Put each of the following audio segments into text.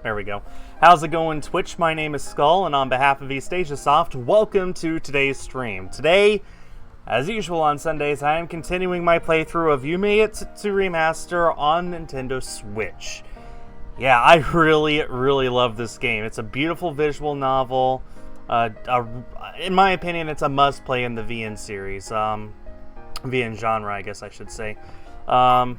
There we go. How's it going, Twitch? My name is Skul, and on behalf of Soft, welcome to today's stream. Today, as usual on Sundays, I am continuing my playthrough of Yumeutsutsu Re on Nintendo Switch. Yeah, I really love this game. It's a beautiful visual novel. In my opinion, it's a must-play in the VN series. VN genre, I guess I should say. I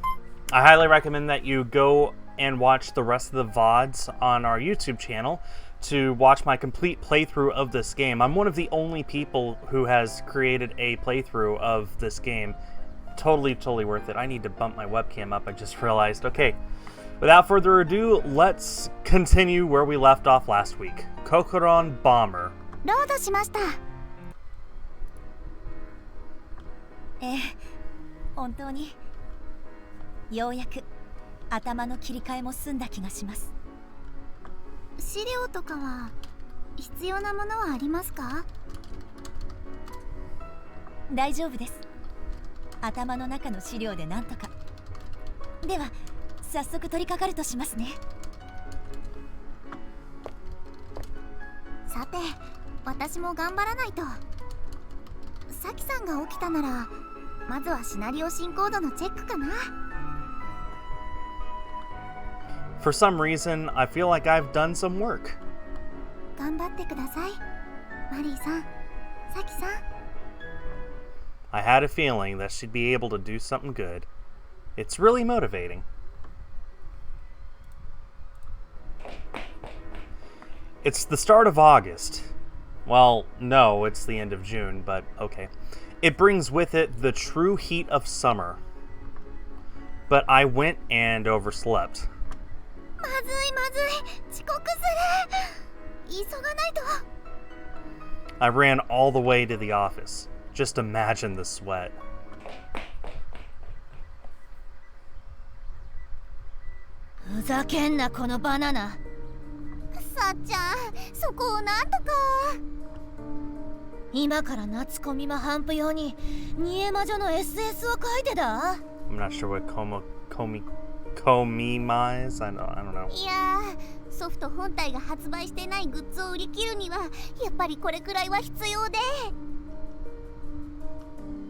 highly recommend that you go and watch the rest of the VODs on our YouTube channel to watch my complete playthrough of this game. I'm one of the only people who has created a playthrough of this game. Totally worth it. I need to bump my webcam up, I just realized. Okay, without further ado, let's continue where we left off last week. Kokoron Bomber. ロードしました。本当にようやく頭の切り替えも済んだ気がします。資料とかは必要なものはありますか？大丈夫です。頭の中の資料でなんとか。では早速取り掛かるとしますね。さて、私も頑張らないと。さきさんが起きたなら、まずはシナリオ進行度のチェックかな。For some reason, I feel like I've done some work. 頑張ってください、マリーさん、さきさん。I had a feeling that she'd be able to do something good. It's really motivating. It's the start of August. Well, no, it's the end of June, but okay. It brings with it the true heat of summer. But I went and overslept. まずい、遅刻する。急がないと。I ran all the way to the office. Just imagine the sweat. ふざけんな、このバナナ。さっちゃん、そこをなんとか。今から夏コミマハンプ用に煮え魔女の SS を書いてだ。I'm not sure what Komima is. I don't know. いやー、ソフト本体が発売してないグッズを売り切るにはやっぱりこれくらいは必要で。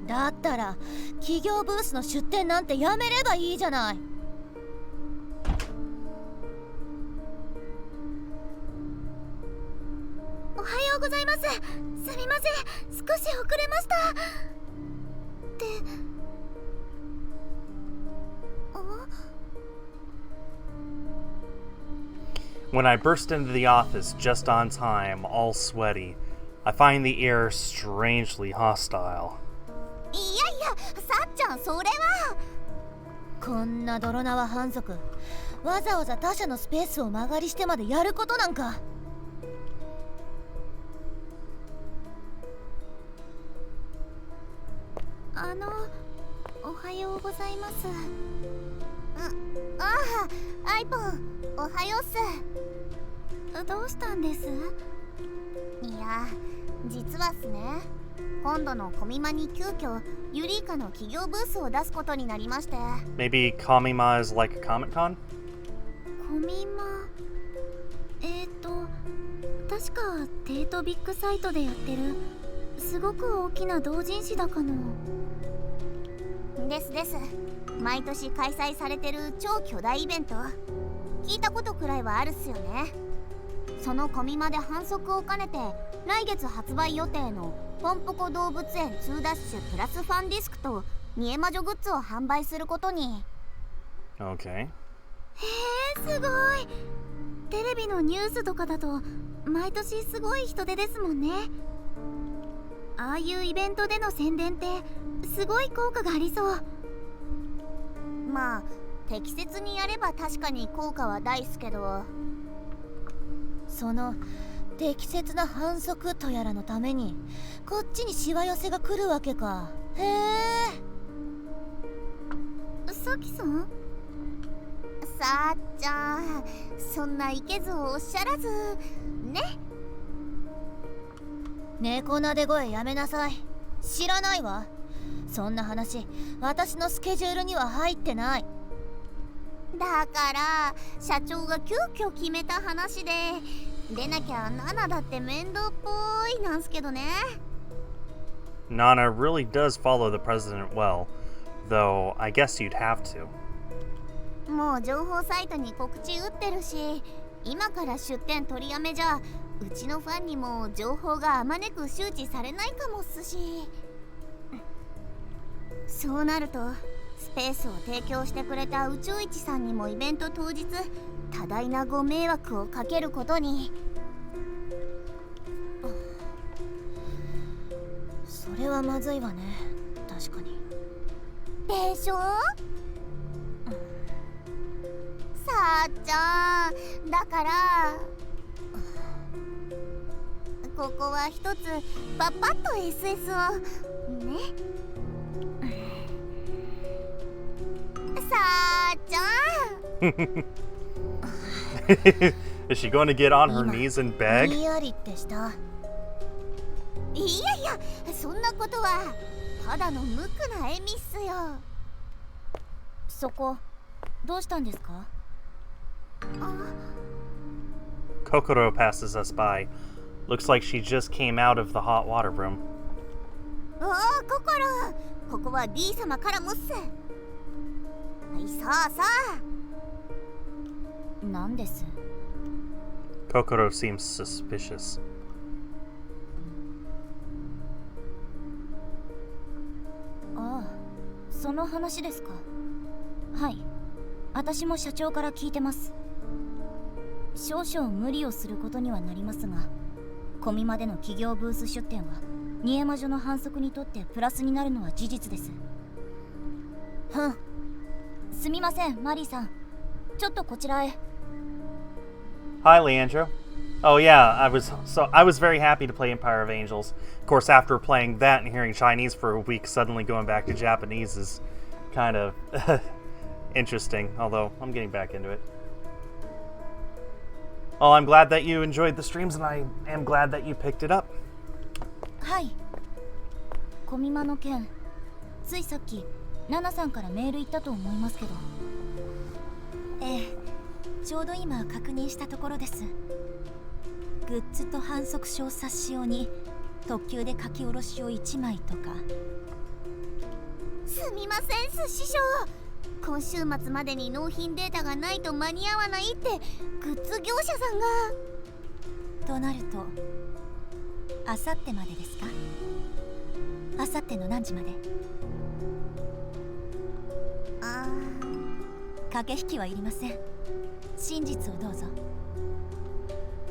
だったら企業ブースの出店なんてやめればいいじゃない。おはようございます。すみません、少し遅れました。When I burst into the office just on time, all sweaty, I find the air strangely hostile. いや、さっちゃん、それは。こんな泥縄反則、わざわざ他社のスペースを間借りしてまでやることなんか。おはようございます。アイポン、おはようっす。どうしたんです？いや、実はっすね、今度のコミマに急遽ユリイカの企業ブースを出すことになりまして。 Maybe Komima is like a Comic-Con? コミマ、確かテートビッグサイトでやってるすごく大きな同人誌だかの。です。毎年開催されてる超巨大イベント、聞いたことくらいはあるっすよね。そのコミマで反則を兼ねて来月発売予定のポンポコ動物園2ダッシュプラスファンディスクと煮え魔女グッズを販売することに。 Okay. すごい。テレビのニュースとかだと毎年すごい人手ですもんね。ああいうイベントでの宣伝ってすごい効果がありそう。まあ適切にやれば確かに効果は大っすけど、その適切な反則とやらのためにこっちにしわ寄せが来るわけか。へえ。さきさん？さっちゃん、そんないけずをおっしゃらずね。猫なで声やめなさい。知らないわ。そんな話、私のスケジュールには入ってない。だから社長が急遽決めた話で出なきゃナナだって面倒っぽいなんすけどね。 Nana really does follow the president well, though I guess you'd have to. もう情報サイトに告知打ってるし、今から出店取りやめじゃうちのファンにも情報があまねく周知されないかもっすし、そうなるとスペースを提供してくれた宇宙一さんにもイベント当日多大なご迷惑をかけることに。それはまずいわね、確かに。でしょ？さあちゃん、だからここは一つパパッと SS をね。さあちゃんIs she going to get on her knees and beg? にやりってした。いやいや、そんなことはただの無垢な笑みっすよ。そこどうしたんですかKokoro passes us by. Looks like she just came out of the hot water room. おお、ココロ、ここは D 様からもっす。はい、さあさあ。なんです？ Kokoro seems suspicious. ああ、その話ですか。はい、私も社長から聞いてます。少々無理をすることにはなりますが、コミマでの企業ブース出展はニエマ女の反則にとってプラスになるのは事実です。ふん、すみません、マリーさん、ちょっとこちらへ。 Hi, Leandro. Oh yeah, I was very happy to play Empire of Angels. Of course, after playing that and hearing Chinese for a week, suddenly going back to Japanese is kind of interesting, although I'm getting back into it. Well, I'm glad that you enjoyed the streams, and I am glad that you picked it up. はい、コミマの件、ついさっきナナさんからメール行ったと思いますけど。ええ、ちょうど今確認したところです。グッズと反則小冊子用に特急で書き下ろしを1枚とか。すみませんす師匠、今週末までに納品データがないと間に合わないってグッズ業者さんが。となるとあさってまでですか？あさっての何時まで？駆け引きはいりません。真実をどうぞ。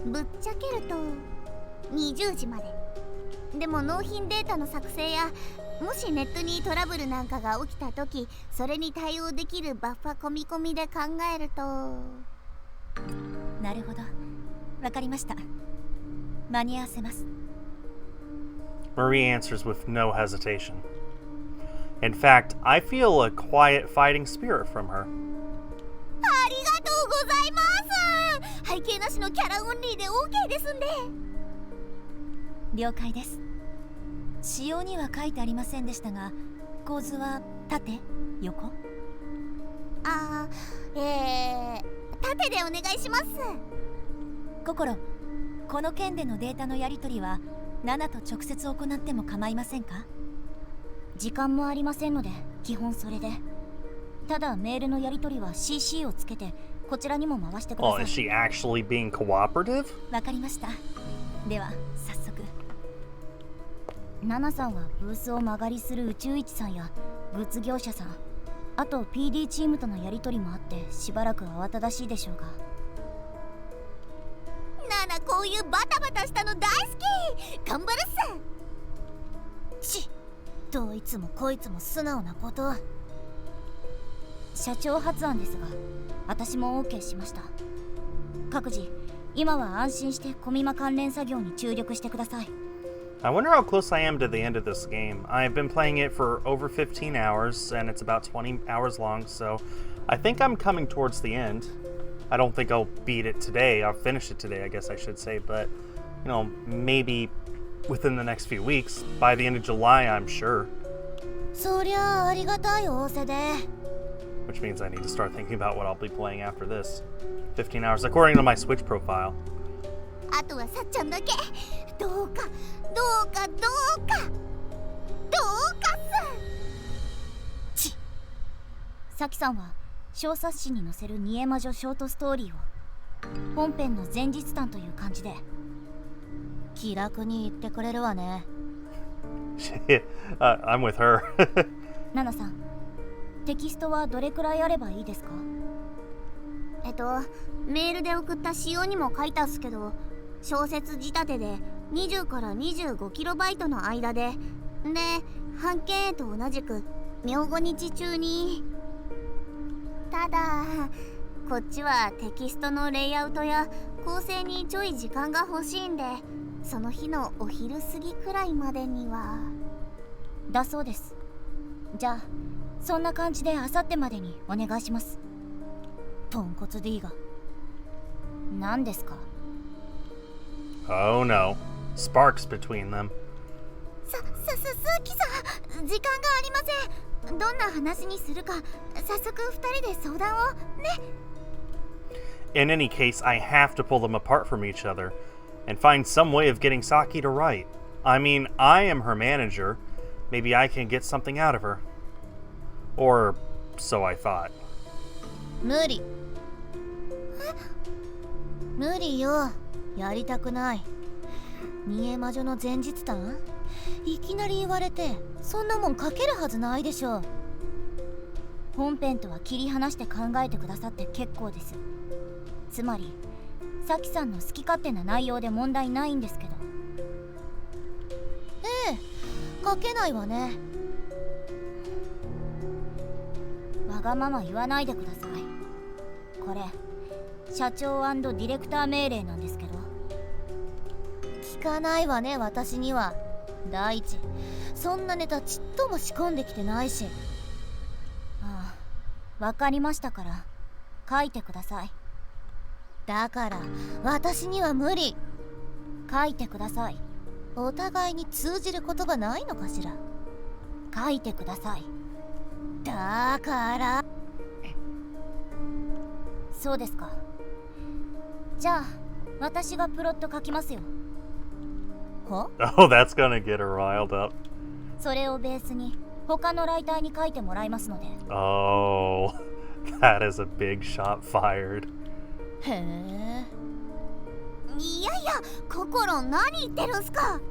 ぶっちゃけると20時まで。でも納品データの作成やもしネットにトラブルなんかが起きた時、それに対応できるバッファ込み込みで考えると。なるほど、わかりました。間に合わせます。 Marie answers with no hesitation. In fact, I feel a quiet fighting spirit from her. ありがとうございます。背景なしのキャラオンリーで OK ですんで。了解です。仕様には書いてありませんでしたが、構図は縦、横？縦でお願いします。心、この件でのデータのやり取りはナナと直接行っても構いませんか？時間もありませんので基本それで。ただメールのやり取りは CC をつけてこちらにも回してください。 Well, is she actually being cooperative? わかりました。では早速。ナナさんはブースを間借りする宇宙一さんやグッズ業者さん、あと PD チームとのやり取りもあってしばらく慌ただしいでしょうが。ナナ、こういうバタバタしたの大好き。頑張るっす。どいつもこいつも素直なこと。社長発案ですが私も OK しました。各自今は安心してコミマ関連作業に注力してください。 I wonder how close I am to the end of this game. I've been playing it for over 15 hours, and it's about 20 hours long, so I think I'm coming towards the end. I don't think I'll beat it today. I'll finish it today, I guess I should say, but, you know, maybe within the next few weeks. By the end of July, I'm sure. そりゃありがたい仰せで。which means I need to start thinking about what I'll be playing after this. 15 hours, according to my Switch profile. あとはさっちゃんだけ。どうかどうかどうかどうかす。ちさきさんは小冊子に載せる煮え魔女ショートストーリーを本編の前日談という感じで気楽に言ってくれるわね。I'm with her. ナナさん、テキストはどれくらいあればいいですか？メールで送った仕様にも書いたっすけど、小説仕立てで20から25キロバイトの間で、半径と同じく明後日中に。ただこっちはテキストのレイアウトや構成にちょい時間が欲しいんで、その日のお昼過ぎくらいまでには。だそうです。じゃあそんな感じであさってまでにお願いします。ポンコツ D が何ですか？ Oh no. Sparks between them. さきさん、時間がありません。どんな話にするか早速2人で相談をね。In any case, I have to pull them apart from each other and find some way of getting Saki to write. I mean, I am her manager. Maybe I can get something out of her. Or so I thought. 無理。無理よ。やりたくない。煮え魔女の前日談？いきなり言われてそんなもん書けるはずないでしょう。本編とは切り離して考えてくださって結構です。つまりさきさんの好き勝手な内容で問題ないんですけど。ええ、書けないわね。わがまま言わないでください。これ社長&ディレクター命令なんですけど。聞かないわね、私には。第一、そんなネタちっとも仕込んできてないし。ああ、わかりましたから書いてください。だから私には無理。書いてください。お互いに通じる言葉ないのかしら。書いてください。だからそうですか。じゃあ私がプロット書きますよ。は？ Oh, that's gonna get her riled up. それをベースに他のライターに書いてもらいますので。Oh, that is a big shot fired. へえ。いやいや、心何言ってるんすか。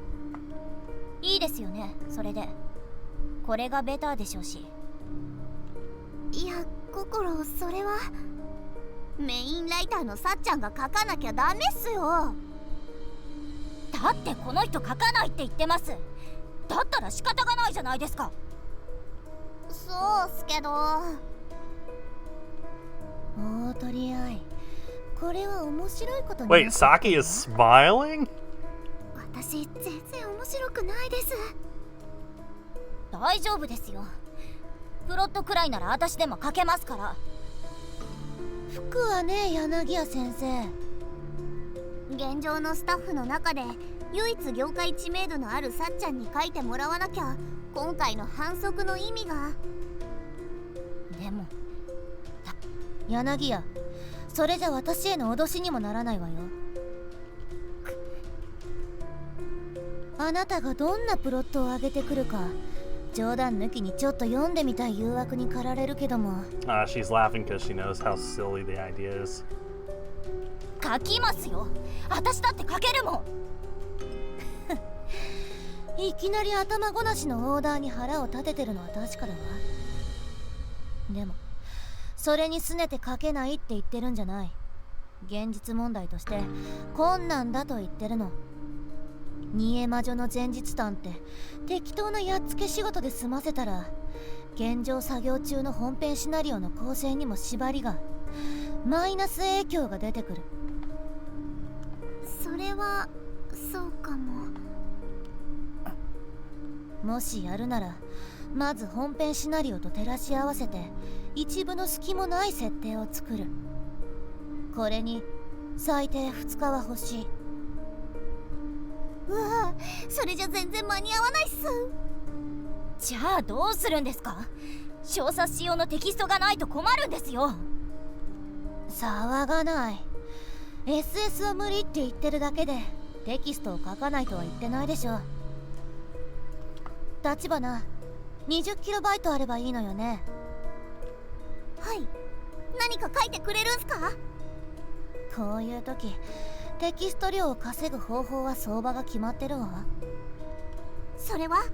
いいですよね、それで。これがベターでしょうし。いや、心、それはメインライターのさっちゃんが書かなきゃダメっすよ。だってこの人書かないって言ってます。だったら仕方がないじゃないですか。そうっすけど。大取り合い、これは面白いことに。 Wait, Saki is smiling? 私全然面白くないです。大丈夫ですよ。プロットくらいなら私でも書けますから。服はね、柳谷先生。現状のスタッフの中で唯一業界知名度のあるさっちゃんに書いてもらわなきゃ今回の反則の意味が。でも柳谷、それじゃ私への脅しにもならないわよ。あなたがどんなプロットを上げてくるか冗談抜きにちょっと読んでみたい誘惑に駆られるけども。She's laughing because she knows how silly the idea is. 書きますよ。私だって書けるもん。いきなり頭ごなしのオーダーに腹を立ててるのは確かだわ。でもそれに拗ねて書けないって言ってるんじゃない。現実問題として困難だと言ってるの。煮え魔女の前日談って適当なやっつけ仕事で済ませたら現状作業中の本編シナリオの構成にも縛りが、マイナス影響が出てくる。それはそうかも。もしやるならまず本編シナリオと照らし合わせて一部の隙もない設定を作る。これに最低2日は欲しい。うわ、それじゃ全然間に合わないっす。じゃあどうするんですか。小冊子用のテキストがないと困るんですよ。騒がない。 SS は無理って言ってるだけでテキストを書かないとは言ってないでしょ。立花、20KB あればいいのよね。はい、何か書いてくれるんすか？こういう時テキスト量を稼ぐ方法は相場が決まってるわ。それは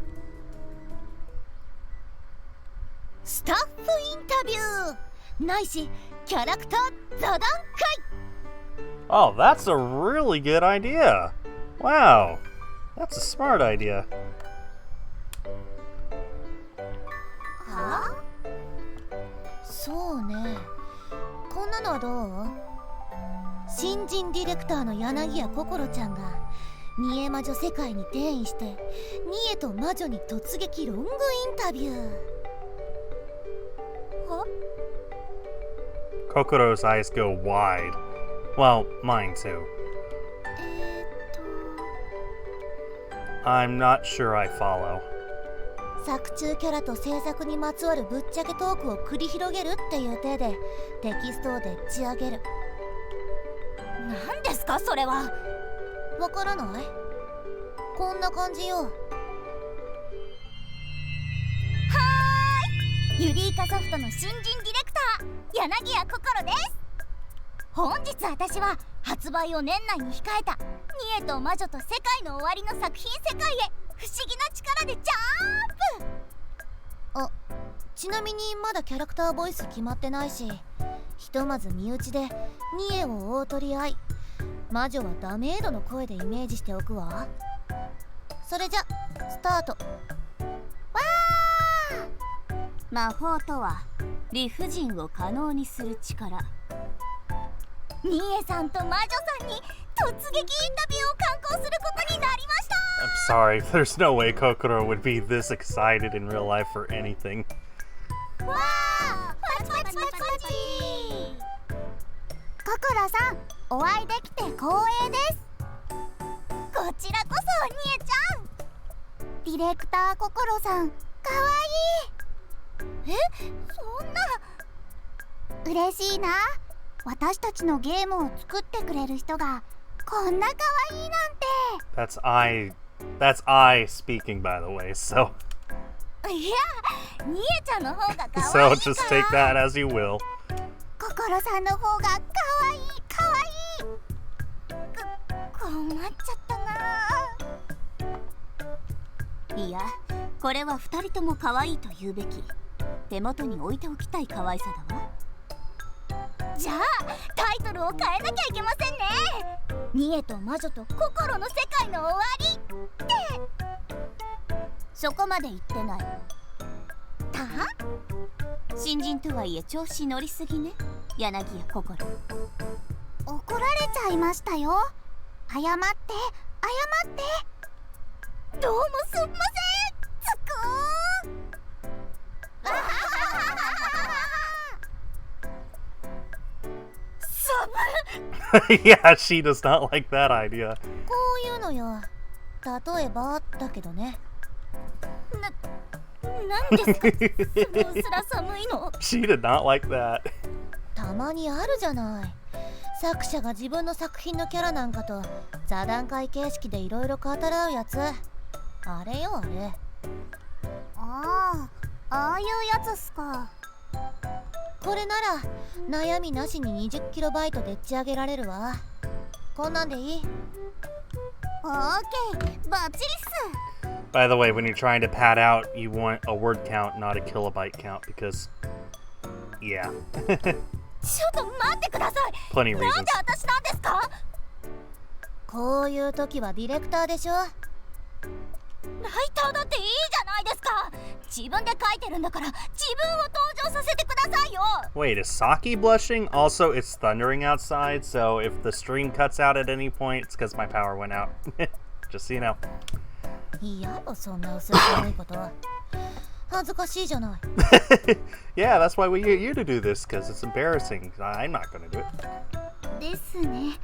スタッフインタビューないしキャラクター座談会。 Oh, that's a really good idea. Wow, that's a smart idea. は？そうね、こんなのはどう？新人ディレクターの柳家心ちゃんが二重魔女世界に転移して二重と魔女に突撃ロングインタビュー。は？ Kokoro's eyes go wide. Well, mine too. I'm not sure I follow. 作中キャラと制作にまつわるぶっちゃけトークを繰り広げるっていう体でテキストをでっち上げる。何ですかそれは？わからない？こんな感じよ。はーい、ユリイカソフトの新人ディレクター柳家心です。本日私は発売を年内に控えたニエと魔女と世界の終わりの作品世界へ不思議な力でジャーンプ。あ、ちなみにまだキャラクターボイス決まってないし、ひとまず身内でニエを大取り合い、魔女はダメードの声でイメージしておくわ。それじゃスタート。わー！魔法とは理不尽を可能にする力。ニエさんと魔女さんに突撃インタビューを敢行することになりました。 I'm sorry, there's no way Kokoro would be this excited in real life for anything. わー！パチパチパチパチ。心さん、お会いできて光栄です。こちらこそニエちゃん。ディレクター心さん、かわいい。そんな。嬉しいな。私たちのゲームを作ってくれる人がこんな可愛いなんて。 That's I speaking, by the way, so いや、ニエちゃんの方が可愛い so から。 just take that as you will. 心さんの方が可愛い可愛い。困っちゃったな。いや、これは2人とも可愛いと言うべき。手元に置いておきたい可愛さだわ。じゃあタイトルを変えなきゃいけませんね。ニエと魔女と心の世界の終わりって。そこまで言ってない。た？新人とはいえ調子乗りすぎね、柳家心。怒られちゃいましたよ。謝って謝って。どうもすんません。つくYeah, she does not like that idea. こういうのよ。例えばだけどね。なんですかそのすら寒いの。 She did not like that. たまにあるじゃない。作者が自分の作品のキャラなんかと座談会形式でいろいろ語らうやつ。あれよあれ。ああいうやつっすか。これなら悩みなしに 20KB でっち上げられるわ。こんなんでいい？オーケー、バッチリっす。 By the way, when you're trying to pad out, you want a word count, not a kilobyte count, because yeah. ちょっと待ってください。 Plenty of なん reasons. で私なんですか？こういう時はディレクターでしょ。ライターだっていいじゃないですか。自分で書いてるんだから自分を登場させてくださいよ。 Wait, is Saki blushing? Also, it's thundering outside, so if the stream cuts out at any point, it's because my power went out. Just so you know. いやよ、そんな薄っぽいこと。恥ずかしいじゃない。Yeah, that's why we get you to do this, because it's embarrassing. I'm not going to do it. ですね。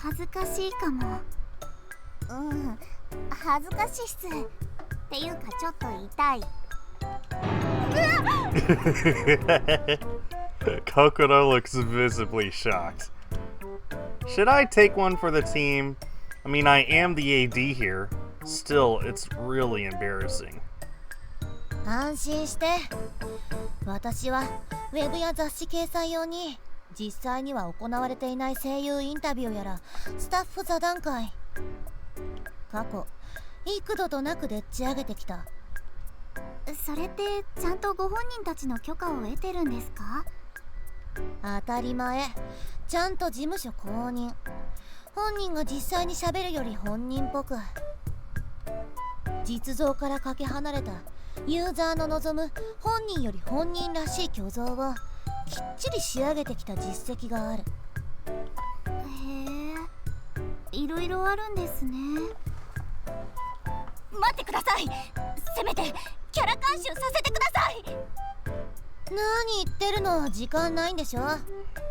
恥ずかしいかも。恥ずかしいっす。っていうかちょっと痛い。うわっ、Kokoro looks visibly shocked. Should I take one for the team? I mean, I am the AD here. Still, it's really embarrassing. 安心して。私はウェブや雑誌掲載用に実際には行われていない声優インタビューやらスタッフ座談会、過去幾度となくでっち上げてきた。それってちゃんとご本人たちの許可を得てるんですか？当たり前。ちゃんと事務所公認。本人が実際に喋るより本人っぽく、実像からかけ離れたユーザーの望む本人より本人らしい虚像をきっちり仕上げてきた実績がある。へえ、いろいろあるんですね。待ってください。せめてキャラ監修させてください。何言ってるの、時間ないんでしょ。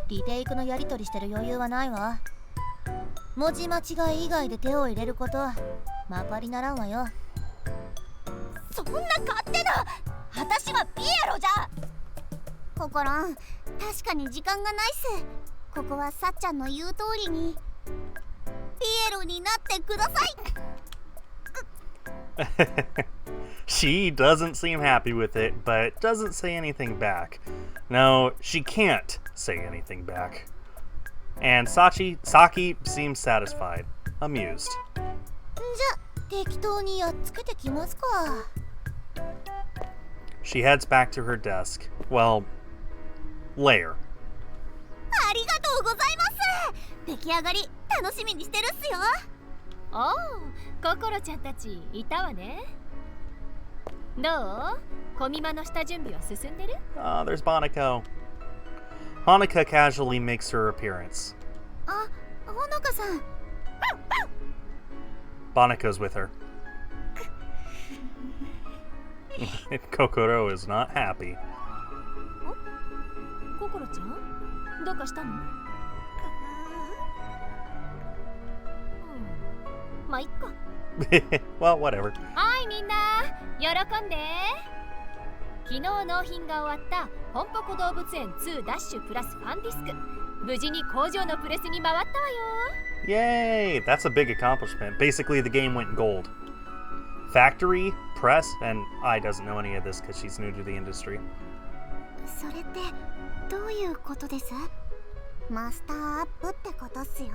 リテイクのやり取りしてる余裕はないわ。文字間違い以外で手を入れることまかりならんわよ。そんな勝手な。私はピエロじゃ。ココロン、確かに時間がないっす。ここはさっちゃんの言う通りにピエロになってください。She doesn't seem happy with it, but doesn't say anything back. No, she can't say anything back. And Saki seems satisfied, amused. じゃ、適当にやっつけてきますか。She heads back to her desk. Well, lair. ありがとうございます。出来上がり楽しみにしてるっすよ。おう、ココロちゃんたちいたわね。どう？コミマの下準備は進んでる？ Oh, there's Banako. Hanukkah casually makes her appearance. あ、ほのかさん。Banako's with her. Kokoro is not happy. ココロちゃん？どうかしたの？まあ、いっか。Well, whatever. はいみんな、喜んで。昨日納品が終わったポンポコ動物園2ダッシュプラスファンディスク、無事に工場のプレスに回ったわよ。 Yay! That's a big accomplishment. Basically, the game went gold. Factory, press, and I doesn't know any of this because she's new to the industry. それってどういうことです？マスターアップってことっすよ。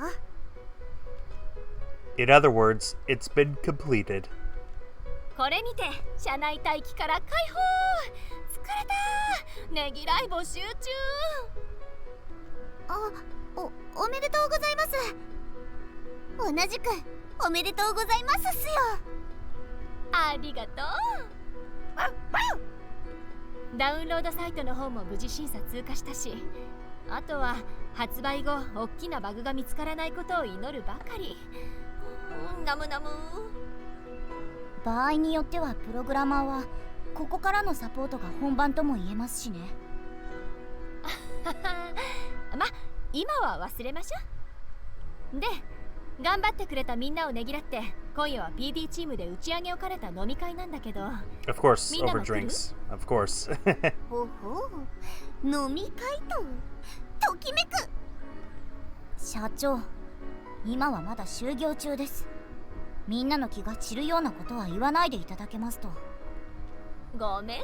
In other words, it's been completed. これにて社内待機から解放。疲れた。ねぎらい募集中。おめでとうございます。同じくおめでとうございますっすよ。ありがとう。ダウンロードサイトの方も無事審査通過したし、あとは発売後大きなバグが見つからないことを祈るばかり。ナムナム。場合によってはプログラマーはここからのサポートが本番とも言えますしね。ま、今は忘れましょ。で、頑張ってくれたみんなをねぎらって今夜は PD チームで打ち上げを兼ねた飲み会なんだけど。 Of course, みんな over も来る？ drinks. Of course. ほほう、飲み会とときめく。社長、今はまだ就業中です。みんなの気が散るようなことは言わないでいただけますと。ごめん。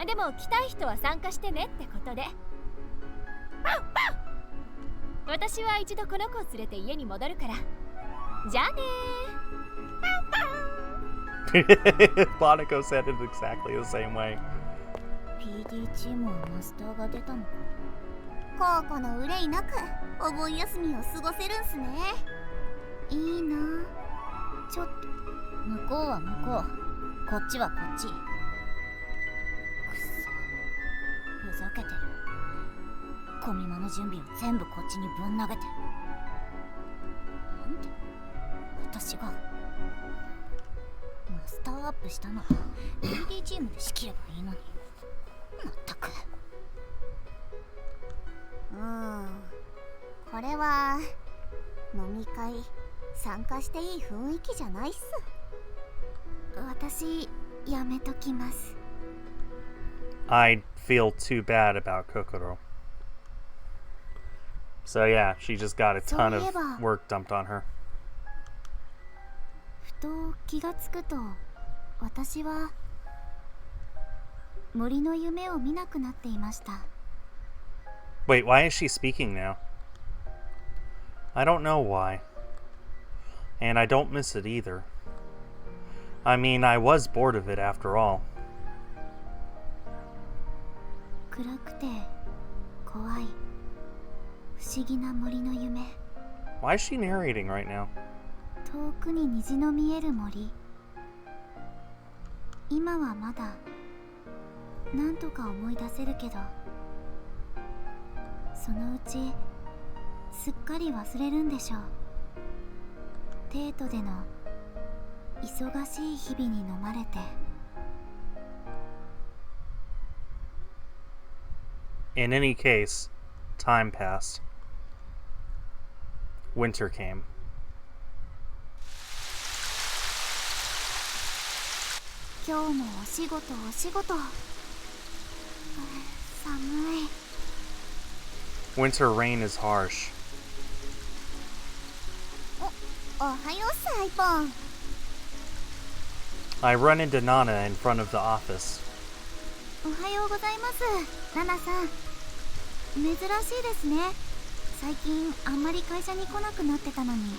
でも来たい人は参加してねってことで。私は一度この子を連れて家に戻るから。じゃあねー。Banako said it exactly the same way. PD チームはマスターが出たのか。コウコの憂いなくお盆休みを過ごせるんすね。いいな。ちょっと向こうは向こう、こっちはこっち。くっそ、ふざけてる。コミマの準備を全部こっちにぶん投げて。なんで私がマスターアップしたのは PD チームで仕切ればいいのに。まったく。これは飲み会参加していい雰囲気じゃないっす。私やめときます。I'd feel too bad about Kokoro. So yeah, she just got a ton of work dumped on her. ふと気がつくと、私は森の夢を見なくなっていました。 Wait, why is she speaking now? I don't know why. And I don't miss it either. I mean, I was bored of it after all. 暗くて怖い不思議な森の夢。 Why is she narrating right now? 遠くに虹の見える森。今はまだなんとか思い出せるけど、そのうちすっかり忘れるんでしょう。デートでの忙しい日々に飲まれて。 In any case, time passed. Winter came. 今日もお仕事お仕事。寒い。 Winter rain is harsh. おはようサイポン。 I run into Nana in front of the office. おはようございます、ナナさん。珍しいですね。最近あんまり会社に来なくなってたのに。にゃ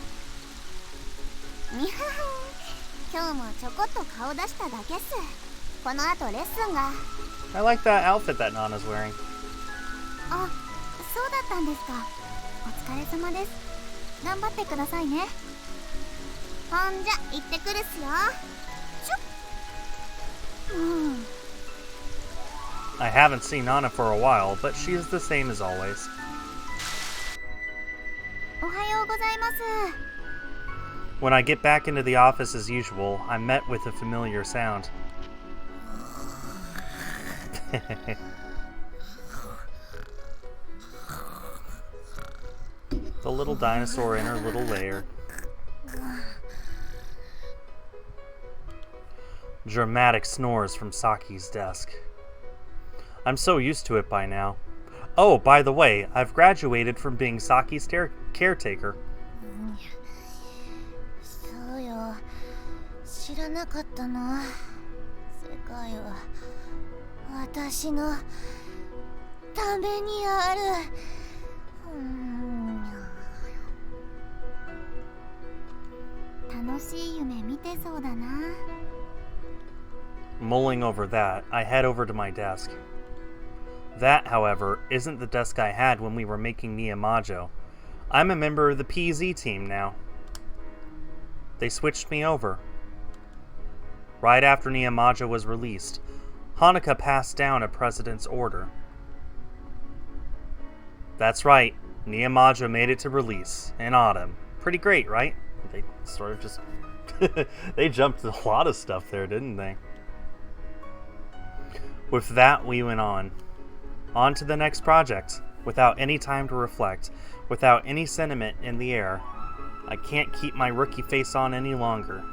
今日もちょこっと顔出しただけっす。この後レッスンが。 I like that outfit that Nana's wearing. あ、そうだったんですか。お疲れ様です。頑張ってくださいね。ほんじゃ行ってくるっすよ。しょっ。I haven't seen Nana for a while, but she is the same as always. おはようございます。 When I get back into the office as usual, I'm met with a familiar sound. The little dinosaur in her little lair. Dramatic snores from Saki's desk. I'm so used to it by now. Oh, by the way, I've graduated from being Saki's caretaker. そうよ、知らなかったな。世界は私のためにある。楽しい夢見てそうだな。 Mulling over that, I head over to my desk. That, however, isn't the desk I had when we were making Niyamajo. I'm a member of the PZ team now. They switched me over. Right after Niyamajo was released, Hanukkah passed down a president's order. That's right, Niyamajo made it to release in autumn. Pretty great, right? They sort of just... they jumped a lot of stuff there, didn't they? With that, we went on. On to the next project, without any time to reflect, without any sentiment in the air. I can't keep my rookie face on any longer.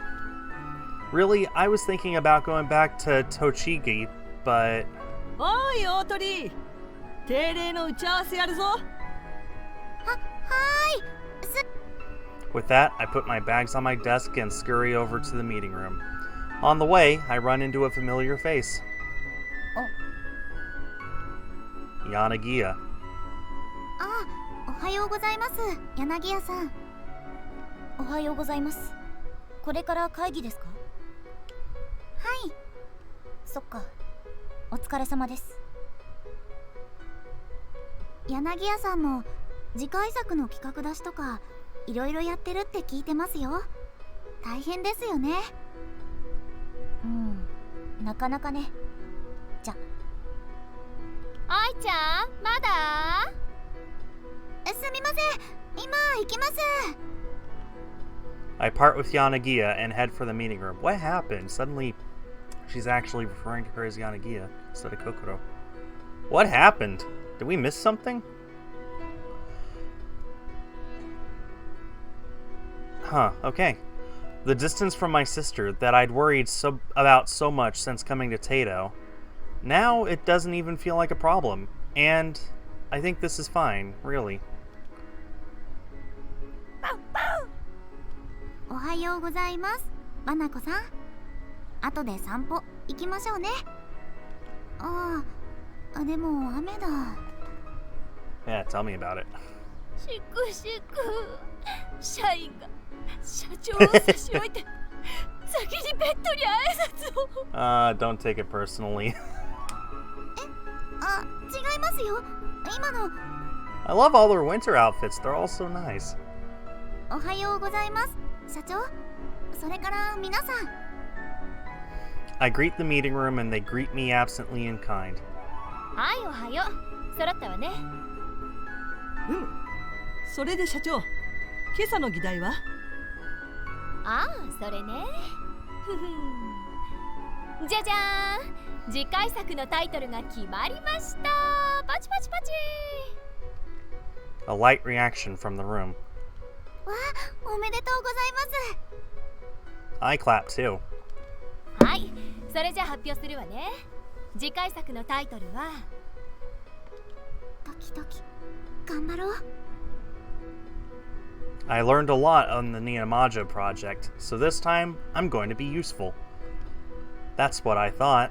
Really, I was thinking about going back to Tochigi, but... Oi, Otori! 定例の打ち合わせやるぞ。With that, I put my bags on my desk and scurry over to the meeting room. On the way, I run into a familiar face. Yanagiya. あ、おはようございます、柳谷さん。おはようございます。これから会議ですか？はい。そっか。お疲れ様です。柳谷さんも次回作の企画出しとかいろいろやってるって聞いてますよ。大変ですよね。なかなかね。じゃ。愛ちゃん、まだ？すみません、今行きます。 I part with Yanagiya and head for the meeting room. What happened? Suddenly, she's actually referring to her as Yanagiya instead of Kokoro. What happened? Did we miss something? Huh, okay. The distance from my sister that I'd worried about so much since coming to Tato Now it doesn't even feel like a problem, and I think this is fine, really. おはようございます、バナコさん。後で散歩行きましょうね。でも雨だ。Yeah, tell me about it. しくしく社員が社長を差し置いて先にベッドに挨拶を。Don't take it personally. 違いますよ。今の。 I love all their winter outfits, they're all so nice. おはようございます、社長。それから皆さん。 I greet the meeting room and they greet me absently in kind. はい、おはよう。揃ったわね。それで社長、今朝の議題は？ああ、それね。じゃじゃーん、次回作のタイトルが決まりました。パチパチパチ。 A light reaction from the room. わあ、おめでとうございます。 I clap too. はい、それじゃ発表するわね。次回作のタイトルはドキドキ頑張ろう。 I learned a lot on the Nihonmajo project, so this time I'm going to be useful. That's what I thought.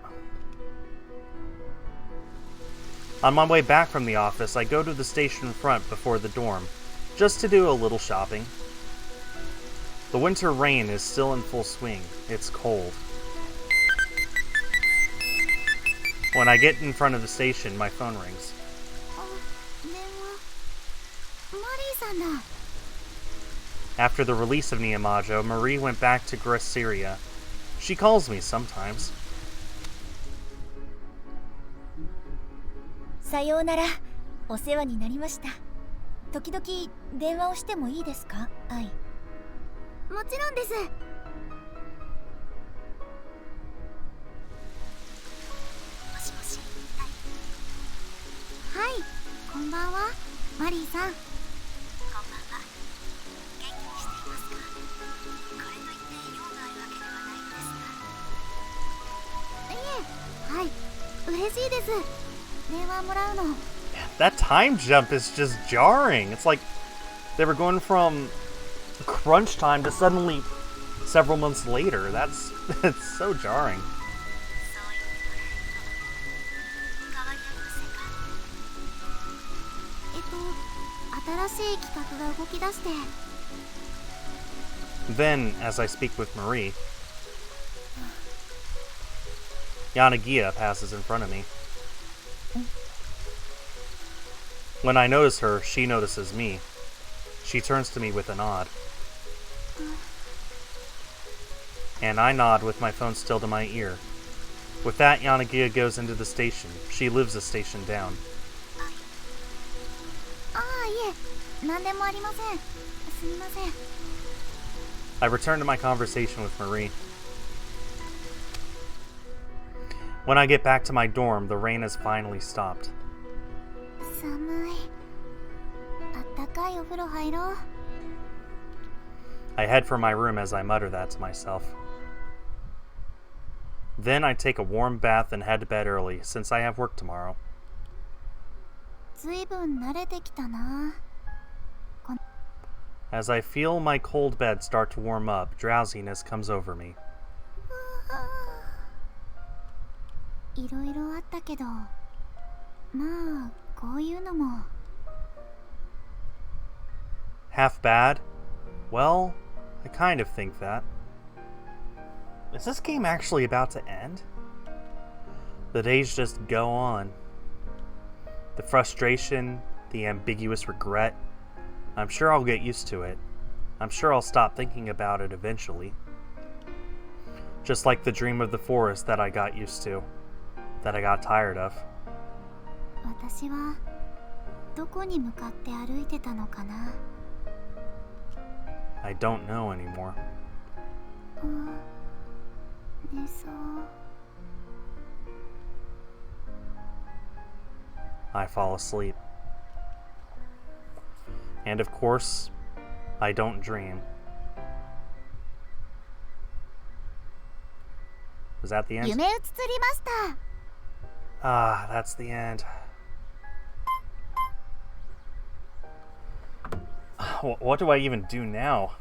On my way back from the office, I go to the station front before the dorm, just to do a little shopping. The winter rain is still in full swing. It's cold. When I get in front of the station, my phone rings. 電話。マリーさんだ。 After the release of Nihonmajo, Marie went back to Gressyria. She calls me sometimes. さようなら、お世話になりました。時々電話をしてもいいですか、愛。もちろんです。もしもし、はい、こんばんは、マリーさん。こんばんは。元気にしていますか？これといって用があるわけではないのですが。はい、嬉しいです。電話もらうの。 That time jump is just jarring. It's like they were going from crunch time to suddenly several months later. That's so jarring. 新しい企画が動き出して。 Then, as I speak with Marie, Yanagiya passes in front of me. When I notice her, she notices me. She turns to me with a nod. And I nod with my phone still to my ear. With that, Yanagiya goes into the station. She lives a station down. いえ、何でもありません。すみません。 I return to my conversation with Marie. When I get back to my dorm, the rain has finally stopped. 寒い。あったかいお風呂入ろう。 I head for my room as I mutter that to myself. Then I take a warm bath and head to bed early, since I have work tomorrow. ずいぶん慣れてきたな。 As I feel my cold bed start to warm up, drowsiness comes over me. いろいろあったけど、まあこういうのも。 Half bad? Well, I kind of think that. Is this game actually about to end? The days just go on. The frustration, the ambiguous regret. I'm sure I'll get used to it. I'm sure I'll stop thinking about it eventually. Just like the dream of the forest that I got used to, that I got tired of. 私はどこに向かって歩いてたのかな。 I don't know anymore. 寝そう。 I fall asleep. And of course, I don't dream. Was that the end? 夢うつつりました。Ah, that's the end. What do I even do now?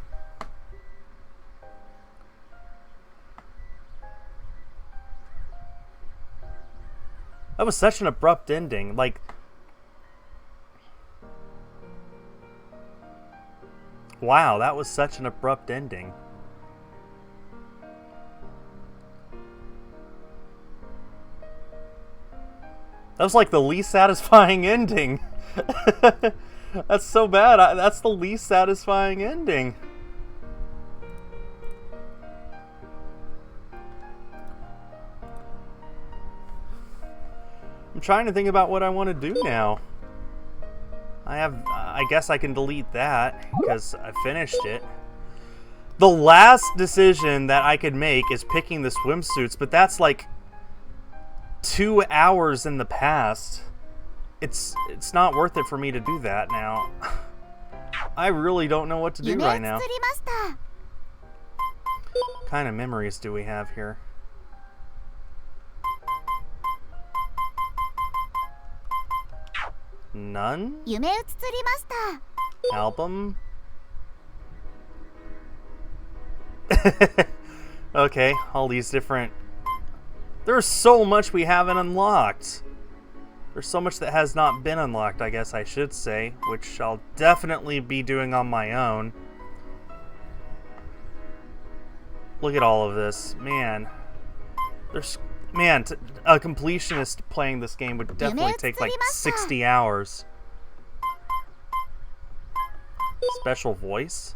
That was such an abrupt ending. Like, wow, that was such an abrupt ending. That was like the least satisfying ending. That's so bad. That's the least satisfying ending. I'm trying to think about what I want to do now. I guess I can delete that because I finished it. The last decision that I could make is picking the swimsuits, but that's like 2 hours in the past. It's not worth it for me to do that now. I really don't know what to do right now. What kind of memories do we have here? None? Album? Okay, all these different... There's so much we haven't unlocked. There's so much that has not been unlocked, I guess I should say, which I'll definitely be doing on my own. Look at all of this. Man. A completionist playing this game would definitely take like 60 hours. Special voice?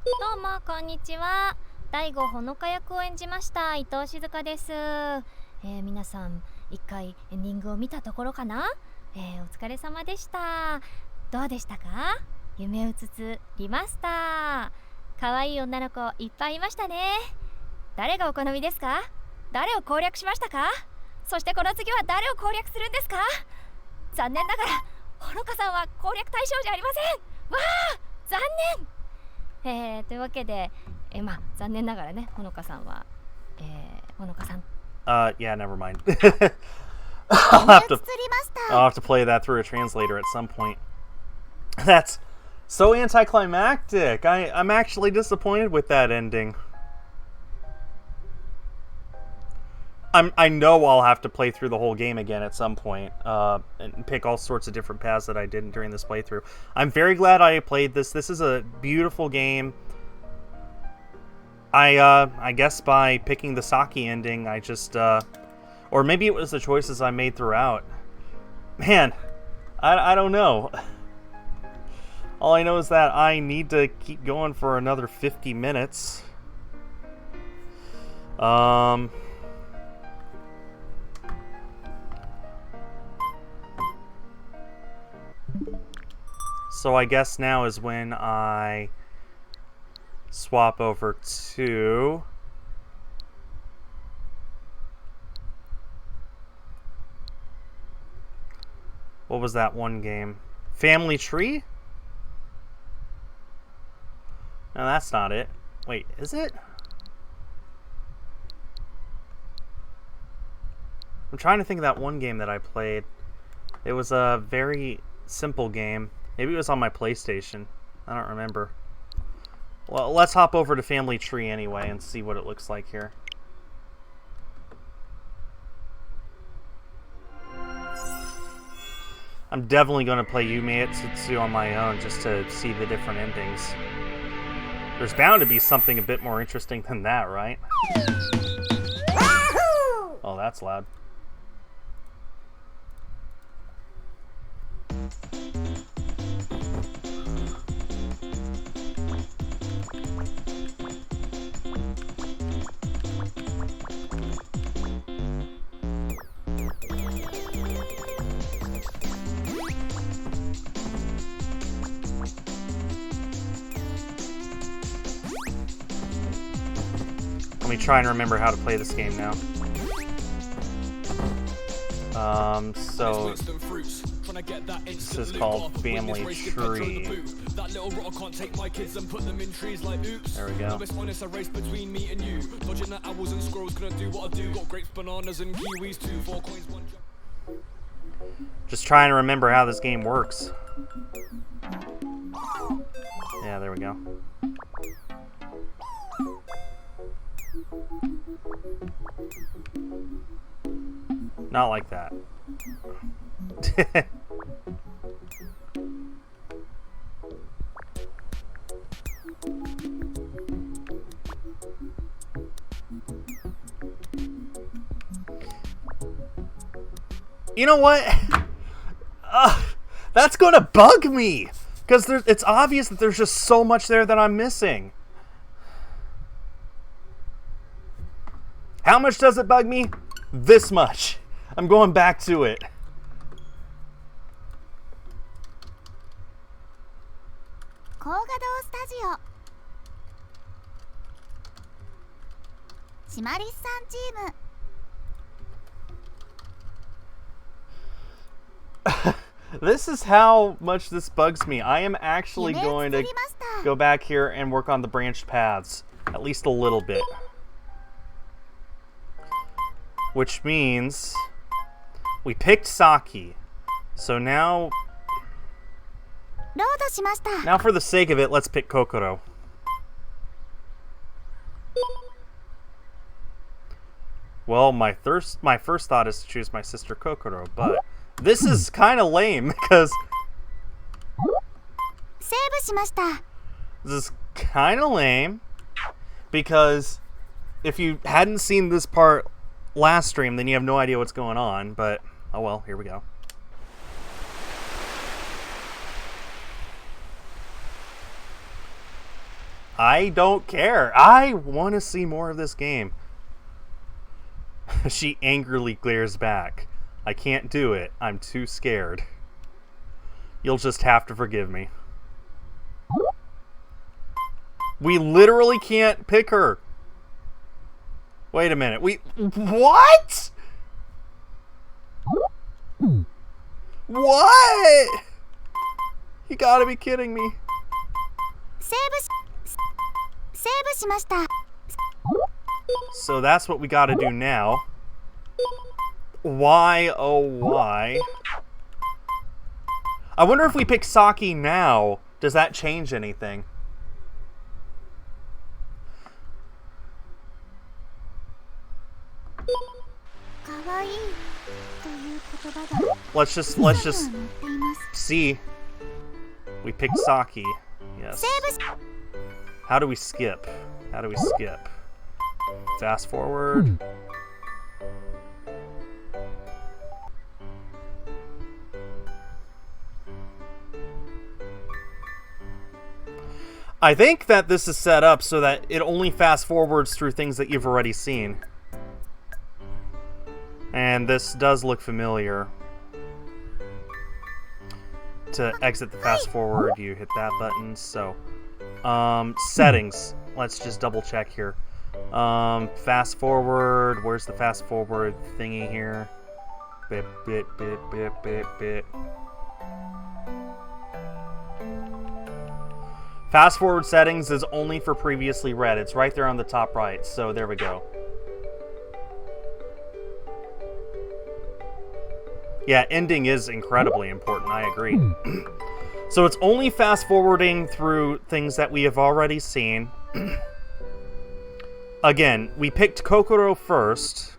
どうもこんにちは。第5ほのか役を演じました伊藤静香です。皆さん一回エンディングを見たところかな。お疲れ様でした。どうでしたか？夢うつつリマスター。可愛い女の子いっぱいいましたね。誰がお好みですか？誰を攻略しましたか？そしてこの次は誰を攻略するんですか？残念ながらほのかさんは攻略対象じゃありません。わあ、残念。というわけで、まあ残念ながらね、ほのかさんは、ほのかさん。Yeah, never mind. I'll have to play that through a translator at some point. That's so anticlimactic. I'm actually disappointed with that ending. I know I'll have to play through the whole game again at some point, and pick all sorts of different paths that I didn't during this playthrough. I'm very glad I played this. This is a beautiful game. I guess by picking the Saki ending, I just, or maybe it was the choices I made throughout. Man, I don't know. All I know is that I need to keep going for another 50 minutes. So I guess now is when I swap over to what was that one game? Family Tree? No, that's not it. Wait, is it? I'm trying to think of that one game that I played. It was a very simple game. Maybe it was on my PlayStation. I don't remember. Well, let's hop over to Family Tree anyway and see what it looks like here. I'm definitely going to play Yumeutsutsu on my own just to see the different endings. There's bound to be something a bit more interesting than that, right? Oh, that's loud. Let me try and remember how to play this game now. So this is called Family Tree. There we go. Just trying to remember how this game works. Yeah, there we go. Not like that. You know what? That's gonna bug me! Because it's obvious that there's just so much there that I'm missing. How much does it bug me? This much. I'm going back to it. This is how much this bugs me. I am actually going to go back here and work on the branched paths. At least a little bit. Which means we picked Saki. So now for the sake of it, let's pick Kokoro. Well, my first thought is to choose my sister Kokoro, but this is kind of lame because this is kind of lame because if you hadn't seen this part last stream, then you have no idea what's going on, but oh well, here we go. I don't care. I want to see more of this game. She angrily glares back. I can't do it. I'm too scared. You'll just have to forgive me. We literally can't pick her. Wait a minute. What? What? You gotta be kidding me. So that's what we gotta do now. Why, oh why? I wonder if we pick Saki now, does that change anything? Let's just see. We picked Saki. Yes. How do we skip? How do we skip? Fast forward. I think that this is set up so that it only fast forwards through things that you've already seen. And this does look familiar. To exit the fast forward, you hit that button. So, settings. Let's just double check here. Fast forward. Where's the fast forward thingy here? Bit. Fast forward settings is only for previously read. It's right there on the top right. So there we go. Yeah, ending is incredibly important. I agree. So it's only fast forwarding through things that we have already seen. Again, we picked Kokoro first.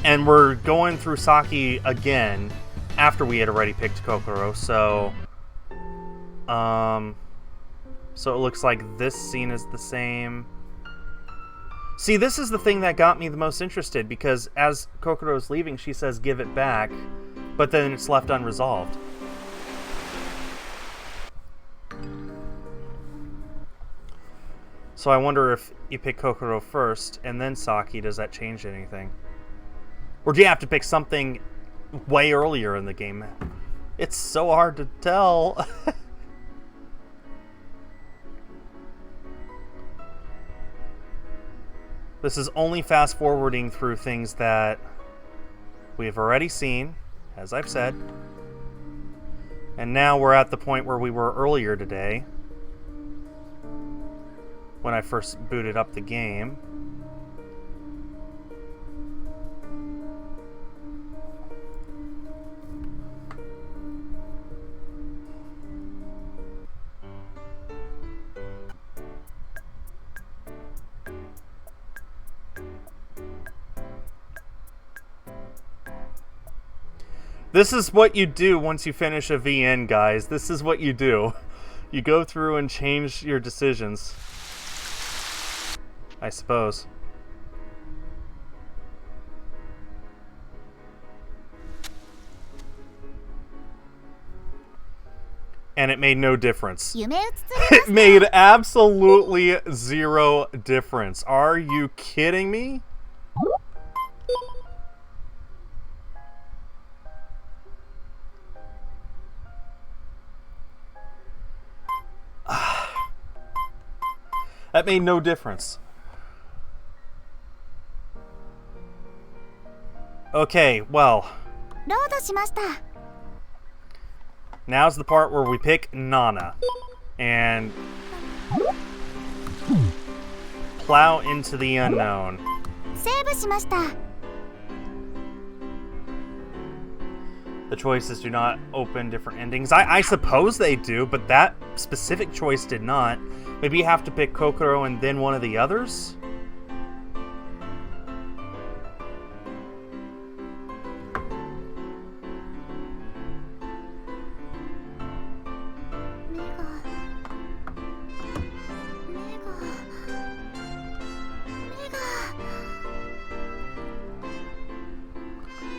And we're going through Saki again after we had already picked Kokoro, so it looks like this scene is the same. See, this is the thing that got me the most interested, because as Kokoro's leaving, she says, give it back, but then it's left unresolved. So I wonder if you pick Kokoro first, and then Saki, does that change anything? Or do you have to pick something way earlier in the game? It's so hard to tell. This is only fast forwarding through things that we've already seen, as I've said. And now we're at the point where we were earlier today, when I first booted up the game. This is what you do once you finish a VN, guys. This is what you do. You go through and change your decisions. I suppose. And it made no difference. It made absolutely zero difference. Are you kidding me? That made no difference. Okay, well. Now's the part where we pick Nana. And plow into the unknown. The choices do not open different endings. I suppose they do, but that specific choice did not. Maybe you have to pick Kokoro and then one of the others?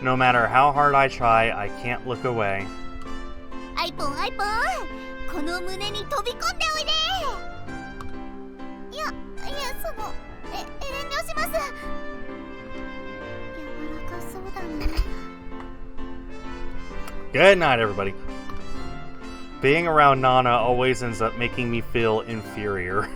No matter how hard I try, I can't look away. Good night, everybody. Being around Nana always ends up making me feel inferior.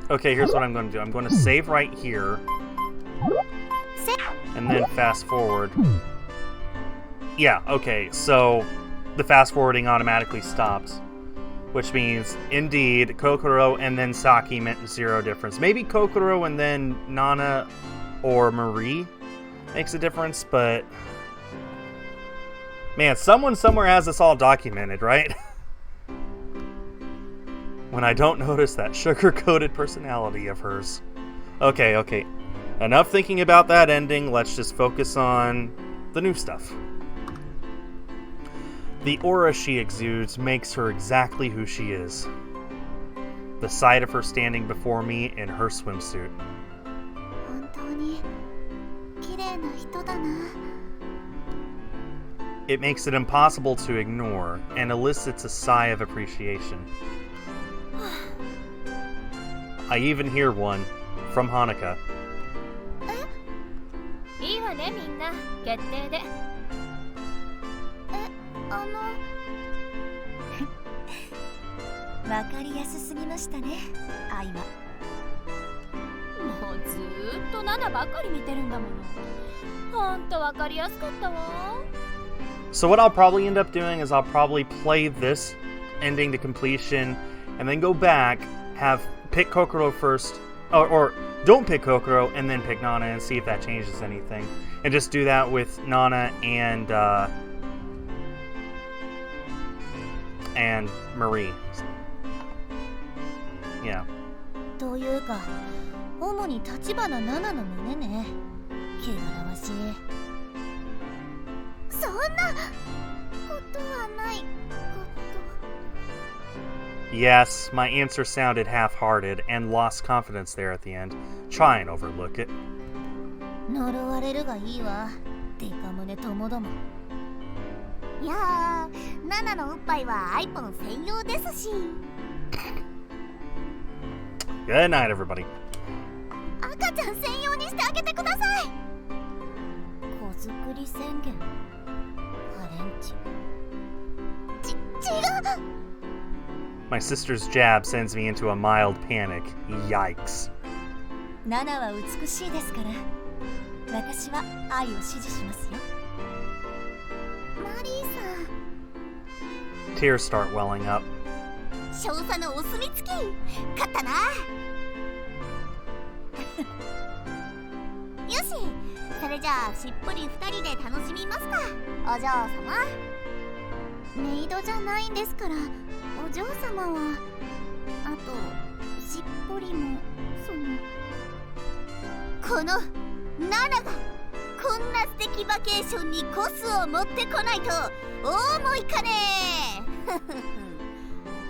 Okay, here's what I'm going to do. I'm going to save right here. And then fast forward. Yeah, okay, so the fast forwarding automatically stops. Which means, indeed, Kokoro and then Saki meant zero difference. Maybe Kokoro and then Nana or Marie makes a difference, but... Man, someone somewhere has this all documented, right? When I don't notice that sugar-coated personality of hers. Okay. Enough thinking about that ending. Let's just focus on the new stuff. The aura she exudes makes her exactly who she is. The sight of her standing before me in her swimsuit. It makes it impossible to ignore and elicits a sigh of appreciation. I even hear one from Hanukkah. いいわねみんな決定でわかりやすすぎましたね、アイマ。もうずーっとナナばっかり見てるんだもの。ほんとわかりやすかったわ。 So what I'll probably end up doing is I'll probably play this ending to completion and then go back, pick Kokoro first, or don't pick Kokoro and then pick Nana and see if that changes anything. And just do that with Nana and Marie. Yeah. というか、主に立花奈々の胸ね。汚らわしい。そんなことはないこと。 Yes, my answer sounded half-hearted and lost confidence there at the end. Try and overlook it. 呪われるがいいわ、デカ胸ともども。いやー、ナナのおっぱいはアイポン専用ですし。Good night, everybody. 赤ちゃん専用にしてあげてください。子作り宣言。ハレンチ。違う。My sister's jab sends me into a mild panic. Yikes. ナナは美しいですから私は愛を支持しますよ。マリー Tears start welling up. さん少佐のお墨付き勝ったなよしそれじゃあしっぽり2人で楽しみますかお嬢様。メイドじゃないんですからお嬢様はあとしっぽりもこのナナがこんな素敵バケーションにコスを持ってこないと思いかね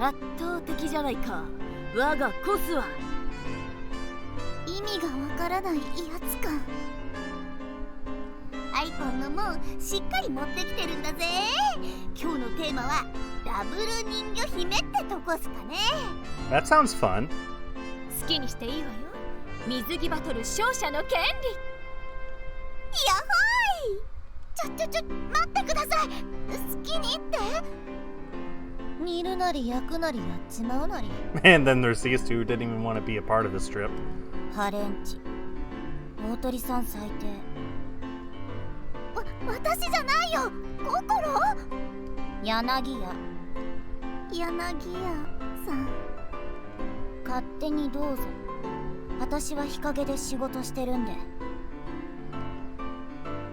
圧倒的じゃないか我がコスは。意味がわからない威圧感。アイポンのもしっかり持ってきてるんだぜ。今日のテーマはダブル人魚姫ってとこっすかね。 That sounds fun. 好きにしていいわよ。水着バトル勝者の権利。やばい。ちょ待ってください。好きにって煮るなり焼くなりやっちまうなり。 And then there's these two who didn't even want to be a part of this trip. ハレンチ大鳥さん最低。私じゃないよ心。柳屋柳屋さん勝手にどうぞ。私は日陰で仕事してるんで。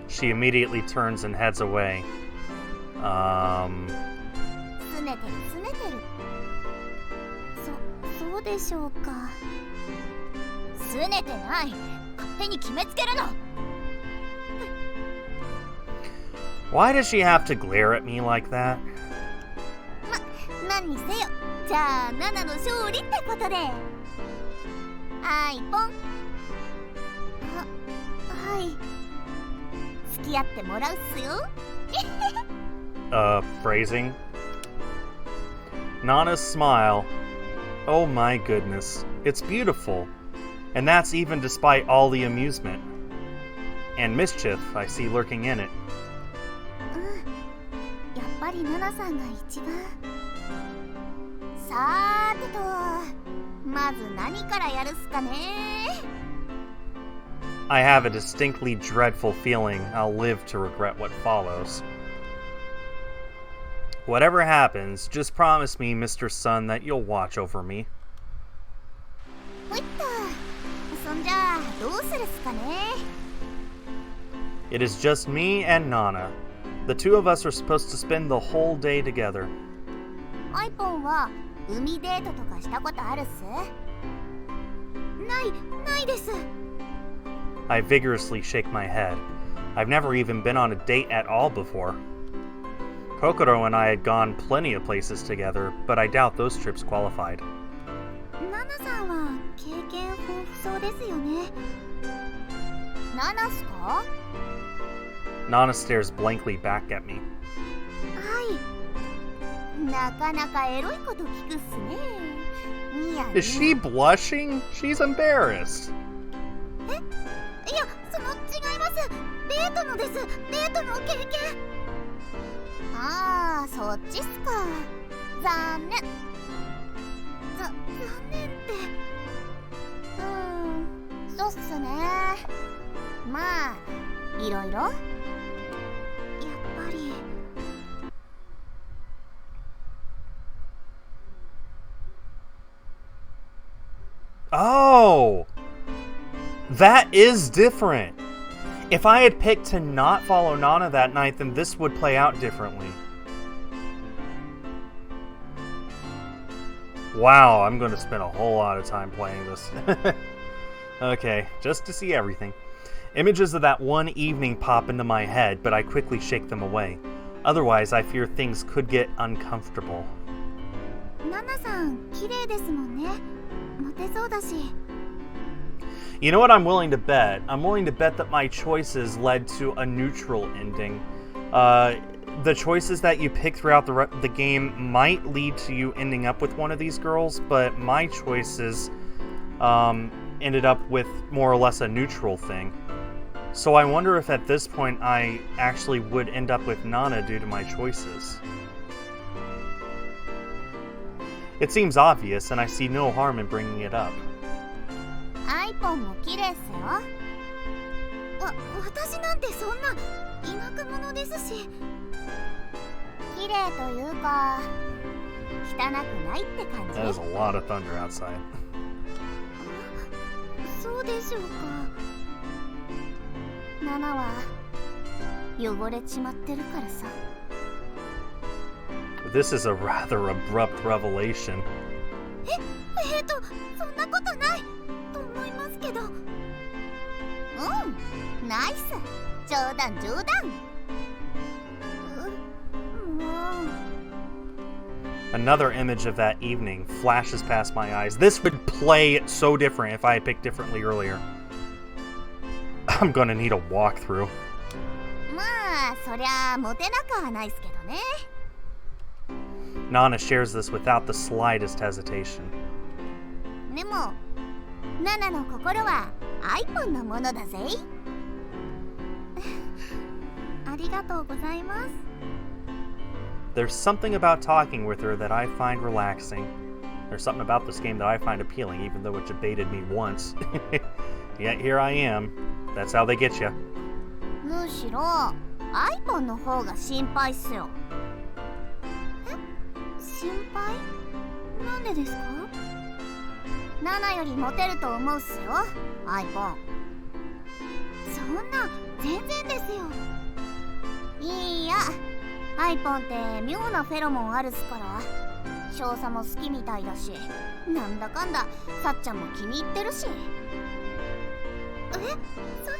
She immediately turns and heads away. すねてるすねてる。そうでしょうか。すねてない。勝手に決めつけるの。Why does she have to glare at me like that? 何にせよじゃあナナの勝利ってことでアイポンはい付き合ってもらうっすよ。Phrasing? Nana's smile. Oh my goodness. It's beautiful. And that's even despite all the amusement. And mischief I see lurking in it. やっぱりナナさんが一番。さーてとまず何からやるっすかね。 I have a distinctly dreadful feeling I'll live to regret what follows. Whatever happens, just promise me, Mr. Sun, that you'll watch over me. ほいっとそんじゃあどうするっすかね。 It is just me and Nana. The two of us are supposed to spend the whole day together. アイポンは海デートとかしたことあるっす？ないです。 I vigorously shake my head. I've never even been on a date at all before. Kokoro and I had gone plenty of places together, but I doubt those trips qualified. ナナさんは経験豊富そうですよね。ナナっすか？ Nana stares blankly back at me. はい。なかなかエロいこと聞くっすね。ニヤニヤ。 Is she blushing? She's embarrassed. いや、違います。デートのです。デートの経験。ああ、そっちっすか。残念。残念って。そうっすね。まあ、いろいろ。やっぱり。Oh! That is different. If I had picked to not follow Nana that night, then this would play out differently. Wow, I'm going to spend a whole lot of time playing this. Okay, just to see everything. Images of that one evening pop into my head, but I quickly shake them away. Otherwise, I fear things could get uncomfortable. ナナさん、綺麗ですもんね。モテそうだし。 You know what I'm willing to bet? I'm willing to bet that my choices led to a neutral ending. The choices that you pick throughout the game might lead to you ending up with one of these girls, but my choices ended up with more or less a neutral thing. So I wonder if at this point I actually would end up with Nana due to my choices. It seems obvious, and I see no harm in bringing it up. アイポンも綺麗っすよ。私なんてそんな田舎者ですし。綺麗というか汚くないって感じ。 That is a lot of thunder outside. そうでしょうか。ナナは汚れちまってるからさ。This is a rather abrupt revelation. そんなことないと思いますけど。ナイス。冗談冗談。もう。 Another image of that evening flashes past my eyes. This would play so different if I had picked differently earlier. I'm gonna need a walkthrough. まあそりゃモテなくはないっすけどね。 Nana shares this without the slightest hesitation. でもナナの心はアイポンのものだぜ。ありがとうございます。 There's something about talking with her that I find relaxing. There's something about this game that I find appealing, even though it debated me once. Yet here I am. That's how they get you. むしろアイポンの方が心配っすよ。心配？なんでですか？ナナよりモテると思うっすよ、アイポン。そんな全然ですよ。いいや、アイポンって妙なフェロモンあるっすから。少佐も好きみたいだし、なんだかんださっちゃんも気に入ってるし。さ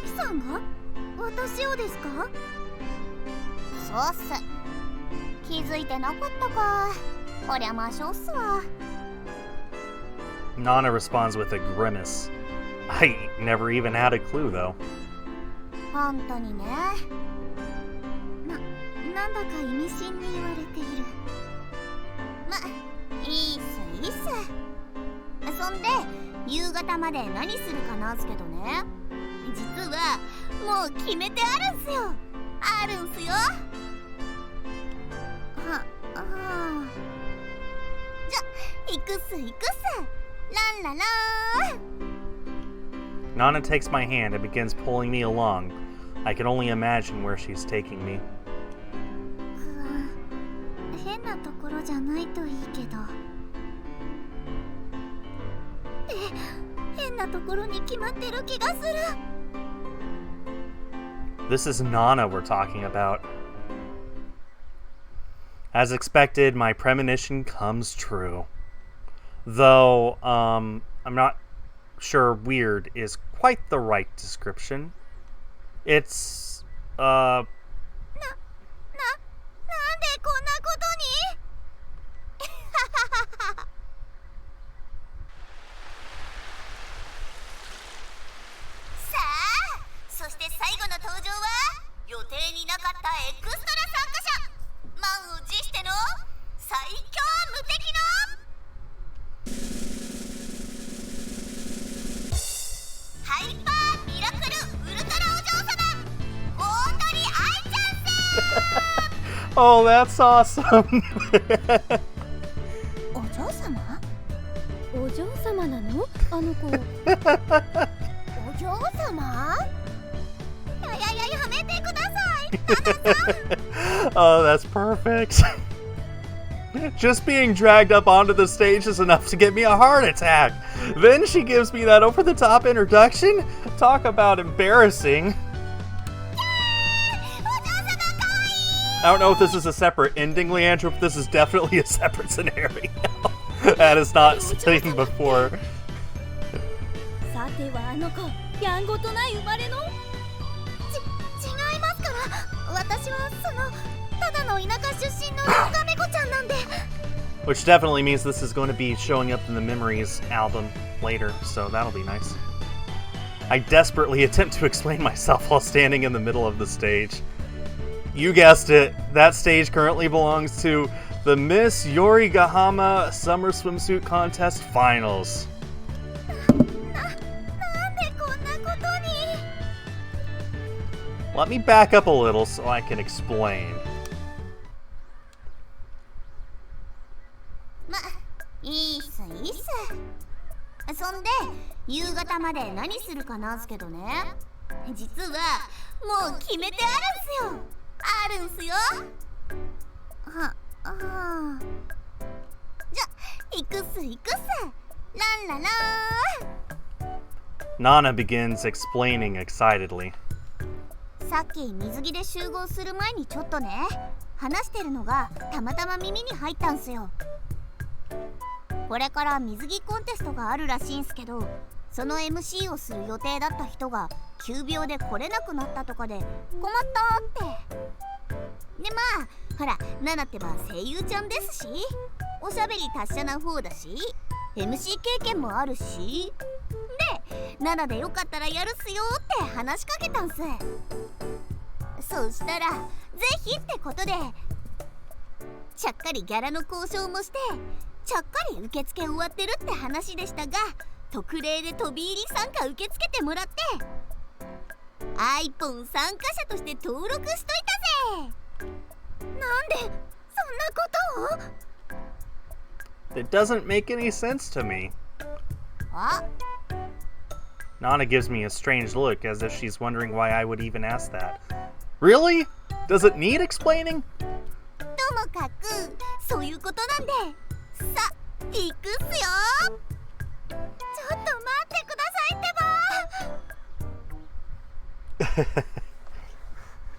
きさんが私をですか？そうっす。気づいてなかったか。こりゃ魔性っすわ。 Nana responds with a grimace. I never even had a clue, though. 本当にね。なんだか意味深に言われている。いいっすいいっす。そんで夕方まで何するかなんすけどね。実はもう決めてあるんすよ。あるんすよ。じゃ行くっす行くっす。ランララー。 Nana takes my hand and begins pulling me along. I can only imagine where she's taking me. 変なところじゃないといいけど。変なところに決まってる気がする。 This is Nana we're talking about. As expected, my premonition comes true. Though, I'm not sure weird is quite the right description. It's, なんでこんなことに？さあ、そして最後の登場は予定になかったエクストラ参加者。満を持しての最強無敵のハイパーミラクルウルトラお嬢様、大鳥愛ちゃんせー。 oh, that's awesome. お嬢様？お嬢様なの？あの子。お嬢様？やめてください。 Oh, that's perfect. Just being dragged up onto the stage is enough to get me a heart attack. Then she gives me that over-the-top introduction? Talk about embarrassing. I don't know if this is a separate ending, Leandro, but this is definitely a separate scenario. That is not seen before. さてはあの子、やんごとない生まれの？違いますから。私はただの田舎出身のヨガメコちゃんなんで。 Which definitely means this is going to be showing up in the Memories album later, so that'll be nice. I desperately attempt to explain myself while standing in the middle of the stage. You guessed it, that stage currently belongs to the Miss Yorigahama Summer Swimsuit Contest Finals. なんでこんなことに？ Let me back up a little so I can explain. いそんで夕方まで何するかなんすけどね、実はもう決めてあるんすよ。じゃ行くっす。ランララー Nana begins explaining excitedly. さっき水着で集合する前にちょっとね、話してるのがたまたま耳に入ったんすよ。これから水着コンテストがあるらしいんすけど、その MC をする予定だった人が急病で来れなくなったとかで困ったって。でまあほら、ナナってば声優ちゃんですし、おしゃべり達者な方だし、 MC 経験もあるしで、ナナでよかったらやるっすよって話しかけたんす。そしたらぜひってことで、ちゃっかりギャラの交渉もして、ちゃっかり受付終わってるって話でしたが、特例で飛び入り参加受け付けてもらって iPhone 参加者として登録しといたぜ。なんでそんなことを？ It doesn't make any sense to me. あ、 Nana gives me a strange look as if she's wondering why I would even ask that. Really? Does it need explaining? ともかくそういうことなんで、さ、行くっすよ。ちょっと待ってくださいって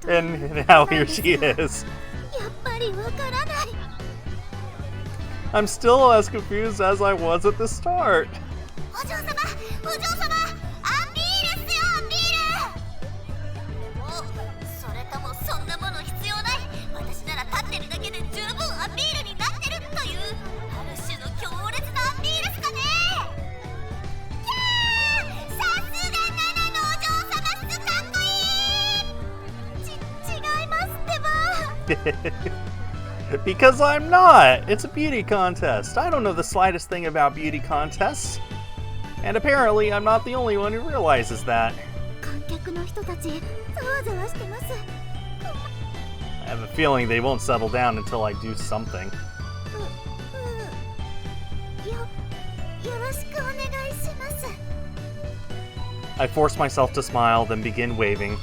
ば。 And now here she is. やっぱりわからない。 I'm still as confused as I was at the start. お嬢様、アピールっすよ、アピール。お、それともそんなもの必要ない、私なら立ってるだけで十分アピールになってるというある種の強烈なアピールっすかね。キャー、さすがナナのお嬢様っす、かっこいい。違いますってば。Because I'm not. It's a beauty contest. I don't know the slightest thing about beauty contests. And apparently I'm not the only one who realizes that. 観客の人たちざわざわしてます。 I have a feeling they won't settle down until I do something. よろしくお願いします。 I force myself to smile, then begin waving.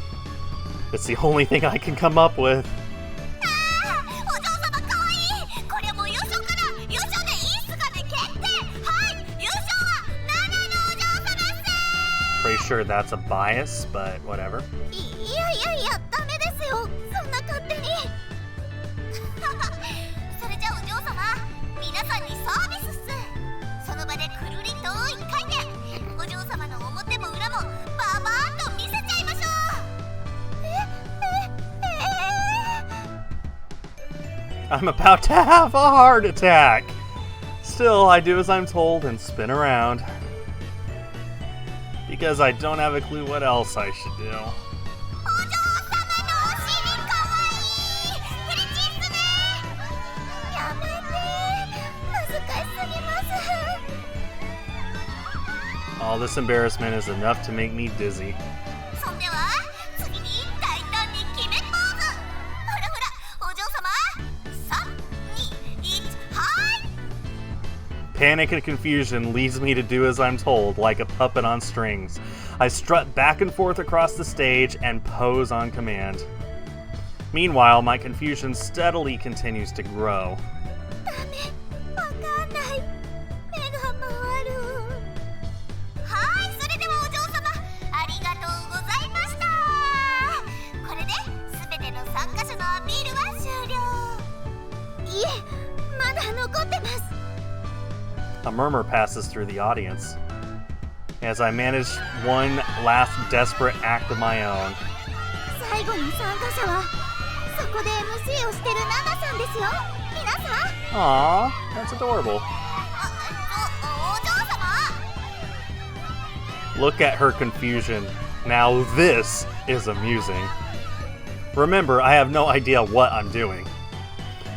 It's the only thing I can come up with. お嬢様かわいい。これも優勝から優勝でいいっすかね、決定。はい、優勝はナナのお嬢様っす。 Pretty sure that's a bias, but whatever. いや、ダメですよ、そんな勝手に。それじゃあお嬢様、皆さんにサービスっす。その場でくるりと1回転、お嬢様の表も裏もババーッと見せちゃいましょう。I'm about to have a heart attack. Still, I do as I'm told and spin around. Because I don't have a clue what else I should do. お嬢様のお尻かわいい。プリチンスね。やめて、難しすぎます。 All this embarrassment is enough to make me dizzy. そんでは次に大胆に決めポーズ。ほらほら、お嬢様、3、2、1、はい。 Panic and confusion leads me to do as I'm told, like a puppet on strings. I strut back and forth across the stage and pose on command. Meanwhile, my confusion steadily continues to grow. ダメ、わかんない。目が回る。はい、それではお嬢様、ありがとうございました。これで全ての参加者のアピールは終了。いえ、まだ残ってます。 A murmur passes through the audience as I manage one last desperate act of my own. 最後に参加者はそこで MC をしてるナナさんですよ。皆さん。 Aww, that's adorable. お嬢様。 Look at her confusion. Now this is amusing. Remember, I have no idea what I'm doing.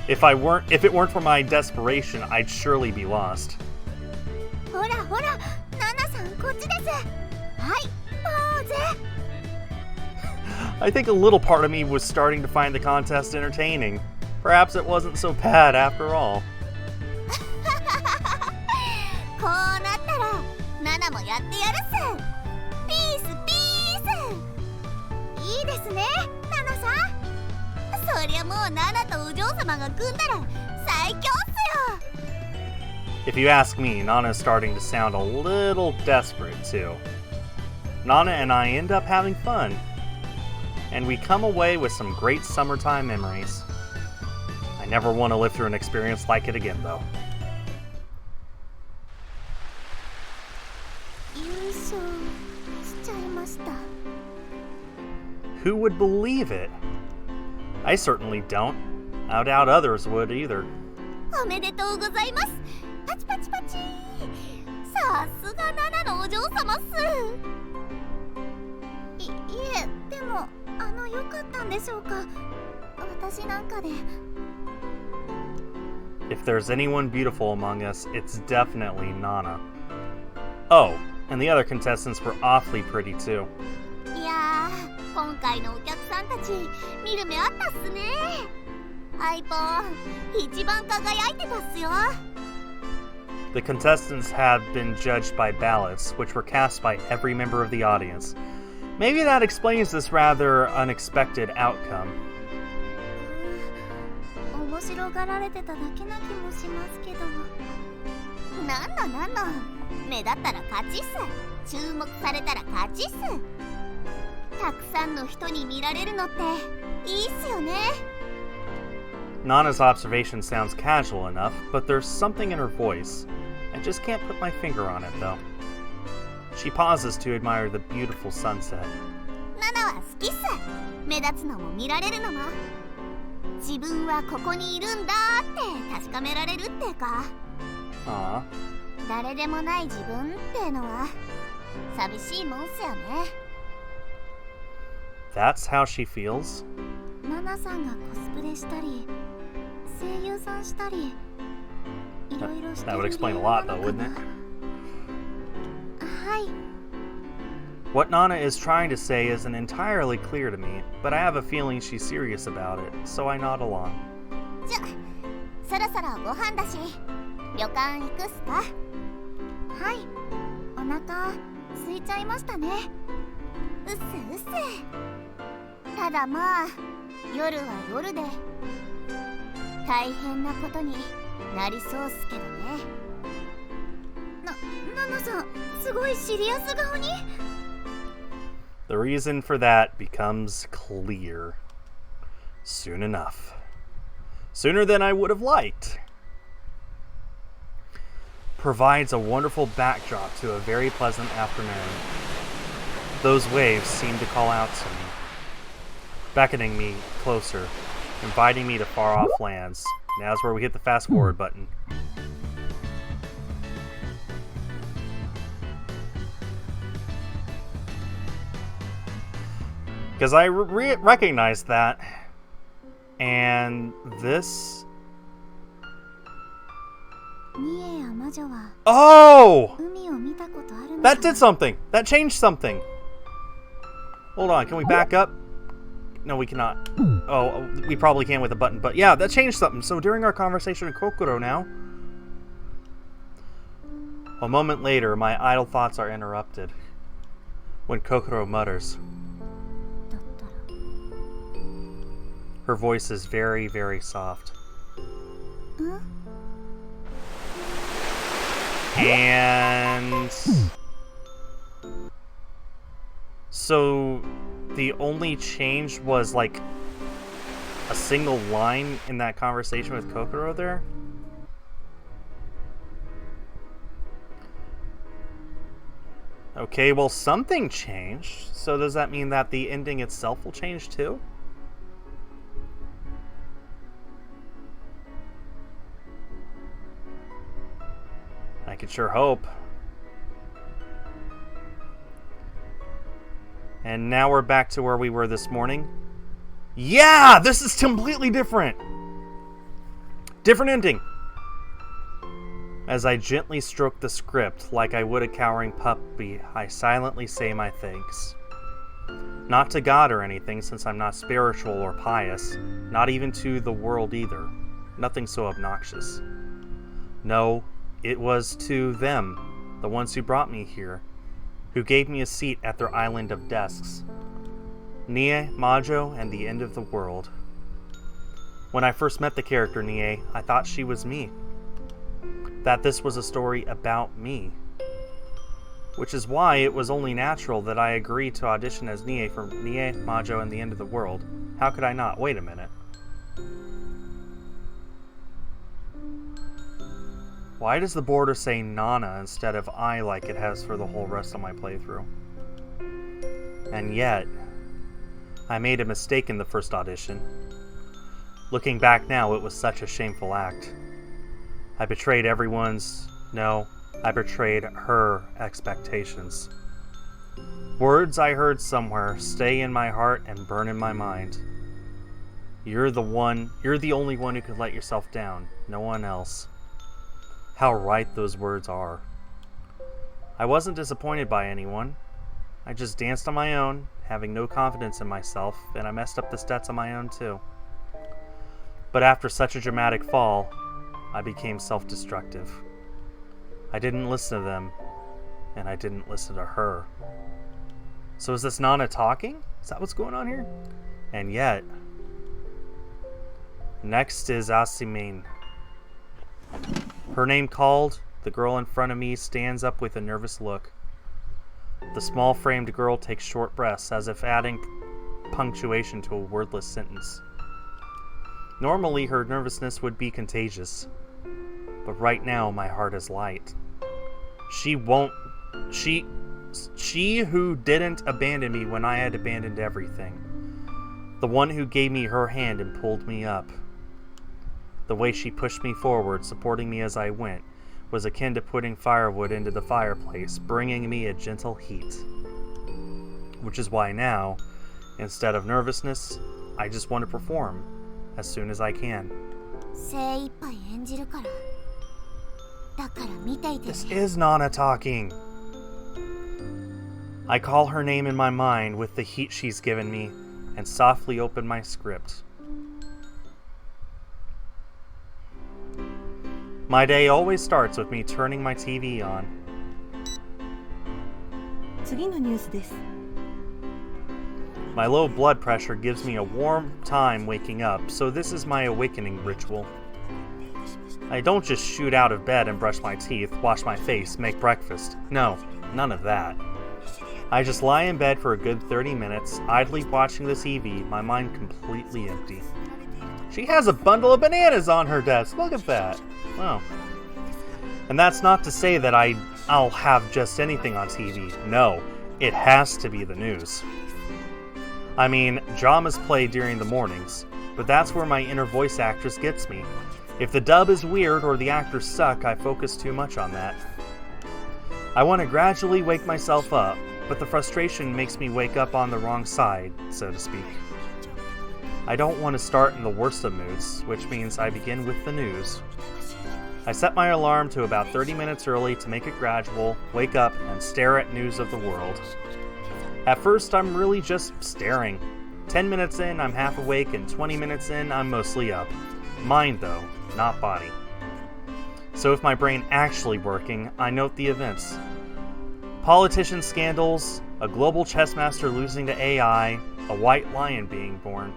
If it weren't for my desperation, I'd surely be lost. ほらほら、ナナさんこっちです。はい、ポーズ。 I think a little part of me was starting to find the contest entertaining. Perhaps it wasn't so bad after all. こうなったらってやるっす。ピースピース。いいですね、ナナさん。そりゃもうナナとお嬢様が組んだら最強っすよ。 If you ask me, Nana's starting to sound a little desperate too. Nana and I end up having fun, and we come away with some great summertime memories. I never want to live through an experience like it again, though. 優勝しちゃいました。 Who would believe it? I certainly don't. I doubt others would either. おめでとうございます。パチパチパチ。さすがナナのお嬢様っす。いえ、でも良かったんでしょうか。私なんかで。 If there's anyone beautiful among us, it's definitely Nana. Oh, and the other contestants were awfully pretty too. いやー、今回のお客さんたち見る目あったっすね。アイポン一番輝いてたっすよ。 The contestants have been judged by ballots, which were cast by every member of the audience. Maybe that explains this rather unexpected outcome. 面白がられてただけな気もしますけど。なんの目立ったら勝ちっす。注目されたら勝ちっす。たくさんの人に見られるのっていいっすよね。 Nana's observation sounds casual enough, but there's something in her voice. I just can't put my finger on it, though. She pauses to admire the beautiful sunset. ナナは好きっす。目立つのも見られるのも。自分はここにいるんだって確かめられるってか。 Aw. 誰でもない自分ってのは寂しいもんっすよね。 That's how she feels? ナナさんがコスプレしたり、声優さんしたり、いろいろしてる That would explain a lot, though, wouldn't it? はい。 What Nana is trying to say isn't entirely clear to me, but I have a feeling she's serious about it, so I nod along. じゃ、そろそろご飯だし、旅館行くっすか？はい。お腹空いちゃいましたね。うっすうっす。ただまあ、夜は夜で大変なことになりそうっすけどね。ナナさん、すごいシリアス顔に。 The reason for that becomes clear soon enough. Sooner than I would have liked. Provides a wonderful backdrop to a very pleasant afternoon. Those waves seem to call out to me, beckoning me closer, inviting me to far-off lands. Now's where we hit the fast-forward button. Because I recognized that, and this... Oh! That did something! That changed something! Hold on, can we back up? No, we cannot. Oh, we probably can with a button, but yeah, that changed something. So during our conversation with Kokoro now, a moment later, my idle thoughts are interrupted when Kokoro mutters. Her voice is very, very soft. And so the only change was like a single line in that conversation with Kokoro there. Okay, well, something changed. So does that mean that the ending itself will change too? I could sure hope. And now we're back to where we were this morning. Yeah, this is completely different. Different ending. As I gently stroke the script like I would a cowering puppy, I silently say my thanks. Not to God or anything, since I'm not spiritual or pious. Not even to the world either. Nothing so obnoxious. No, it was to them, the ones who brought me here, who gave me a seat at their island of desks. Nie, Majo, and the end of the world. When I first met the character Nie, I thought she was me. That this was a story about me. Which is why it was only natural that I agreed to audition as Nie for Nie, Majo, and the end of the world. How could I not? Wait a minute. Why does the border say Nana instead of I like it has for the whole rest of my playthrough? And yet, I made a mistake in the first audition. Looking back now, it was such a shameful act. I betrayed I betrayed her expectations. Words I heard somewhere stay in my heart and burn in my mind. You're the only one who could let yourself down, no one else. How right those words are. I wasn't disappointed by anyone. I just danced on my own, having no confidence in myself, and I messed up the stats on my own too. But after such a dramatic fall, I became self-destructive. I didn't listen to them, and I didn't listen to her. So is this Nana talking? Is that what's going on here? And yet, next is Asimane. Her name called, the girl in front of me stands up with a nervous look. The small-framed girl takes short breaths, as if adding punctuation to a wordless sentence. Normally, her nervousness would be contagious. But right now, my heart is light. She who didn't abandon me when I had abandoned everything. The one who gave me her hand and pulled me up. The way she pushed me forward, supporting me as I went, was akin to putting firewood into the fireplace, bringing me a gentle heat. Which is why now, instead of nervousness, I just want to perform as soon as I can. This is Nana talking. I call her name in my mind with the heat she's given me, and softly open my script. My day always starts with me turning my TV on. 次のニュースです。 My low blood pressure gives me a warm time waking up, so this is my awakening ritual. I don't just shoot out of bed and brush my teeth, wash my face, make breakfast. No, none of that. I just lie in bed for a good 30 minutes, idly watching the TV, my mind completely empty. She has a bundle of bananas on her desk. Look at that. Wow. And that's not to say that I'll have just anything on TV. No, it has to be the news. I mean, dramas play during the mornings, but that's where my inner voice actress gets me. If the dub is weird or the actors suck, I focus too much on that. I want to gradually wake myself up, but the frustration makes me wake up on the wrong side, so to speak. I don't want to start in the worst of moods, which means I begin with the news. I set my alarm to about 30 minutes early to make it gradual, wake up, and stare at news of the world. At first, I'm really just staring. 10 minutes in, I'm half awake, and 20 minutes in, I'm mostly up. Mind, though, not body. So if my brain actually working, I note the events. Politician scandals, a global chess master losing to AI, a white lion being born.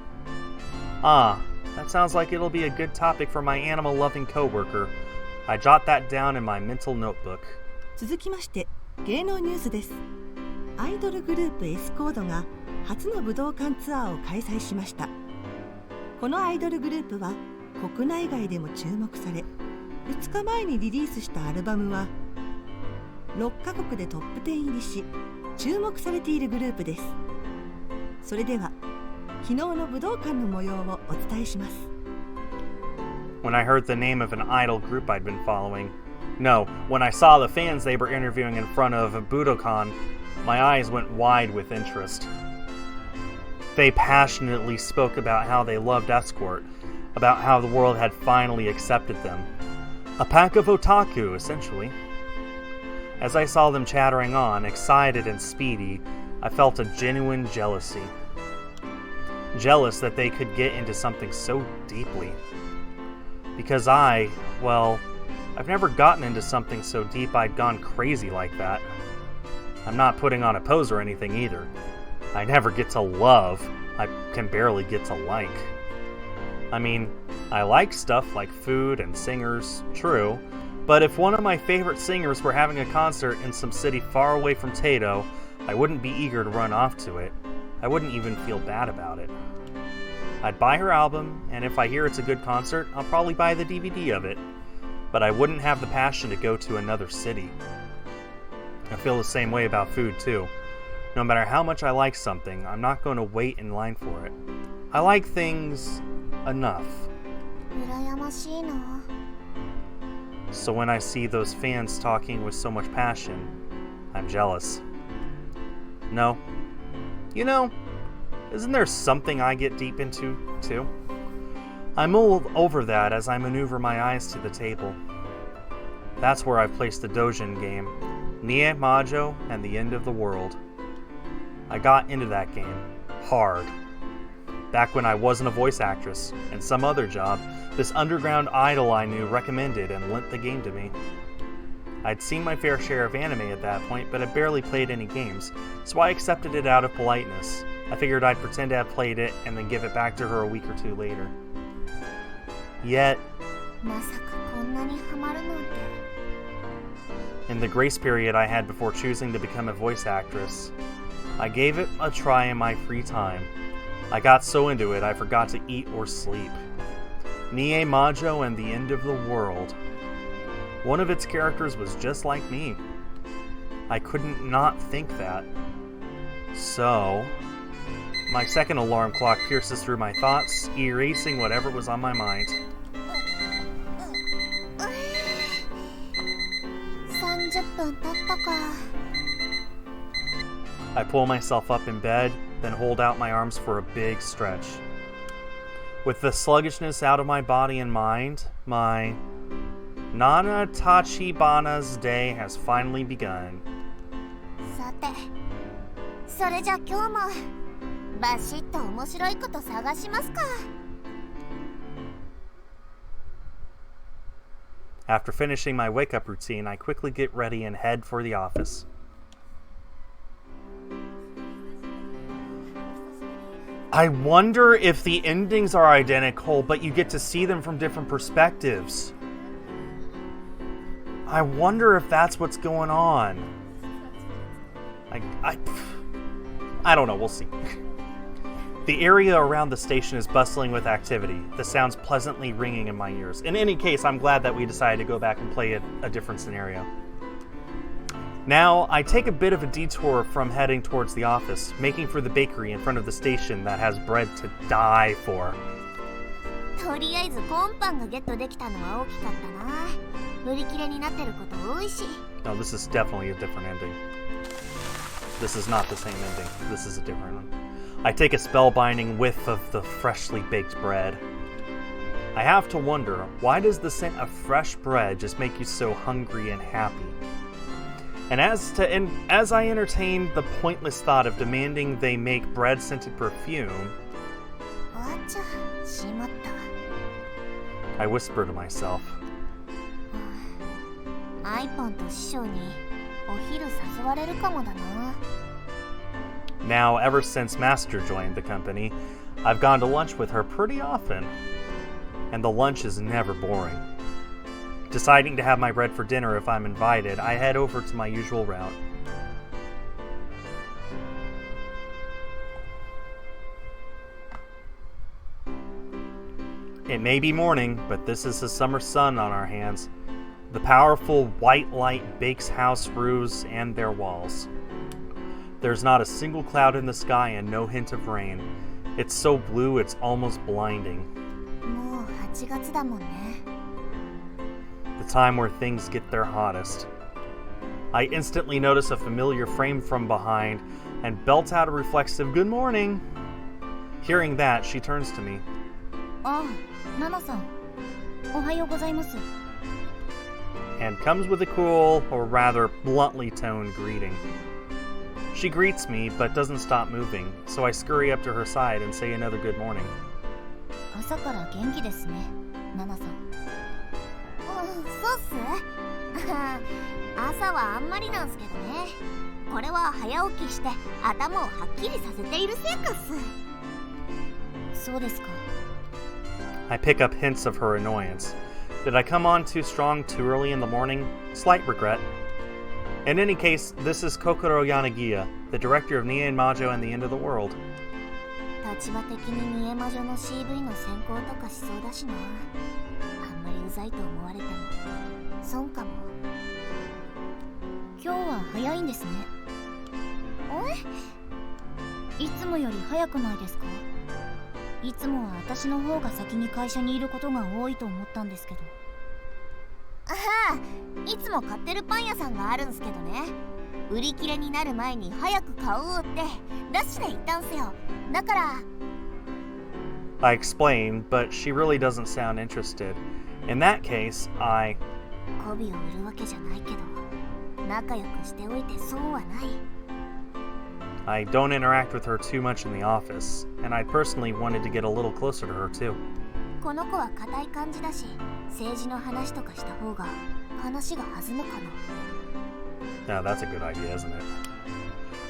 Ah, that sounds like it'll be a good topic for my animal-loving coworker. I jot that down in my mental notebook. 続きまして、芸能ニュースです。アイドルグループ S コードが初の武道館ツアーを開催しました。このアイドルグループは国内外でも注目され、2日前にリリースしたアルバムは6カ国でトップ10入りし、注目されているグループです。それでは昨日の武道館の模様をお伝えします。 When I heard the name of an idol group I'd been following, no, when I saw the fans they were interviewing in front of Budokan, my eyes went wide with interest. They passionately spoke about how they loved Escort, about how the world had finally accepted them. A pack of otaku, essentially. As I saw them chattering on, excited and speedy, I felt a genuine jealousy. Jealous that they could get into something so deeply. Because I've never gotten into something so deep I'd gone crazy like that. I'm not putting on a pose or anything either. I never get to love. I can barely get to like. I mean, I like stuff like food and singers, true, but if one of my favorite singers were having a concert in some city far away from Tato, I wouldn't be eager to run off to it. I wouldn't even feel bad about it. I'd buy her album, and if I hear it's a good concert, I'll probably buy the DVD of it. But I wouldn't have the passion to go to another city. I feel the same way about food, too. No matter how much I like something, I'm not going to wait in line for it. I like things enough. 羨ましいな。 So when I see those fans talking with so much passion, I'm jealous. No. You know, isn't there something I get deep into, too? I mull over that as I maneuver my eyes to the table. That's where I've placed the Dojin game, Nie Majo and the End of the World. I got into that game hard. Back when I wasn't a voice actress, and some other job, this underground idol I knew recommended and lent the game to me. I'd seen my fair share of anime at that point, but had barely played any games, so I accepted it out of politeness. I figured I'd pretend to have played it and then give it back to her a week or two later. Yet, まさかこんなにハマるなんて。 in the grace period I had before choosing to become a voice actress, I gave it a try in my free time. I got so into it I forgot to eat or sleep. Nie Majo and the End of the World. One of its characters was just like me. I couldn't not think that. So, my second alarm clock pierces through my thoughts, erasing whatever was on my mind. 30分経ったか。 I pull myself up in bed, then hold out my arms for a big stretch. With the sluggishness out of my body and mind, my Nana Tachibana's day has finally begun. さて、それじゃ今日もバシッと面白いこと探しますか。 After finishing my wake-up routine, I quickly get ready and head for the office. I wonder if the endings are identical, but you get to see them from different perspectives. I wonder if that's what's going on. I don't know, we'll see. The area around the station is bustling with activity. The sounds pleasantly ringing in my ears. In any case, I'm glad that we decided to go back and play a different scenario. Now, I take a bit of a detour from heading towards the office, making for the bakery in front of the station that has bread to die for. とりあえずコンパンがゲットできたのは大きかったな。売り切れになってること多いし。 No, this is definitely a different ending. This is not the same ending. This is a different one. I take a spellbinding whiff of the freshly baked bread. I have to wonder, why does the scent of fresh bread just make you so hungry and happy? And as I entertain the pointless thought of demanding they make bread-scented perfume, あちゃ、しまった。 I whisper to myself, アイポンと師匠にお昼誘われるかもだな。 now ever since Master joined the company, I've gone to lunch with her pretty often. And the lunch is never boring. Deciding to have my bread for dinner if I'm invited, I head over to my usual route. It may be morning, but this is the summer sun on our hands. The powerful white light bakes house roofs and their walls. There's not a single cloud in the sky and no hint of rain. It's so blue it's almost blinding. もう8月だもんね。 The time where things get their hottest. I instantly notice a familiar frame from behind and belt out a reflexive good morning. Hearing that, she turns to me. あ、ナナさん、おはようございます。 And comes with a cool, or rather bluntly toned greeting. She greets me, but doesn't stop moving, so I scurry up to her side and say another good morning. 朝から元気ですね、ナナさん。そうっす。朝はあんまりなんすけどね。ここれは早起きして頭をはっきりさせている成果っす。そうですか。 I pick up hints of her annoyance. Did I come on too strong too early in the morning? Slight regret. In any case, this is Kokoro Yanagiya, the director of Nien Majo and the End of the World. 立場的に三重魔女の CV の選考とかしそうだしな。あんまりうざいと思われても損かも。今日は早いんですね。いつもより早くないですか？いつもは私の方が先に会社にいることが多いと思ったんですけど。ああ、いつも買ってるパン屋さんがあるんすけどね。売り切れになる前に早く買おうってダッシュで行ったんすよ。だから。 I explain, but she really doesn't sound interested. In that case, I... 媚びを売るわけじゃないけど、仲良くしておいて損はない。I don't interact with her too much in the office, and I personally wanted to get a little closer to her too. この子は硬い感じだし、政治の話とかした方が話が弾むかな。 Now that's a good idea, isn't it?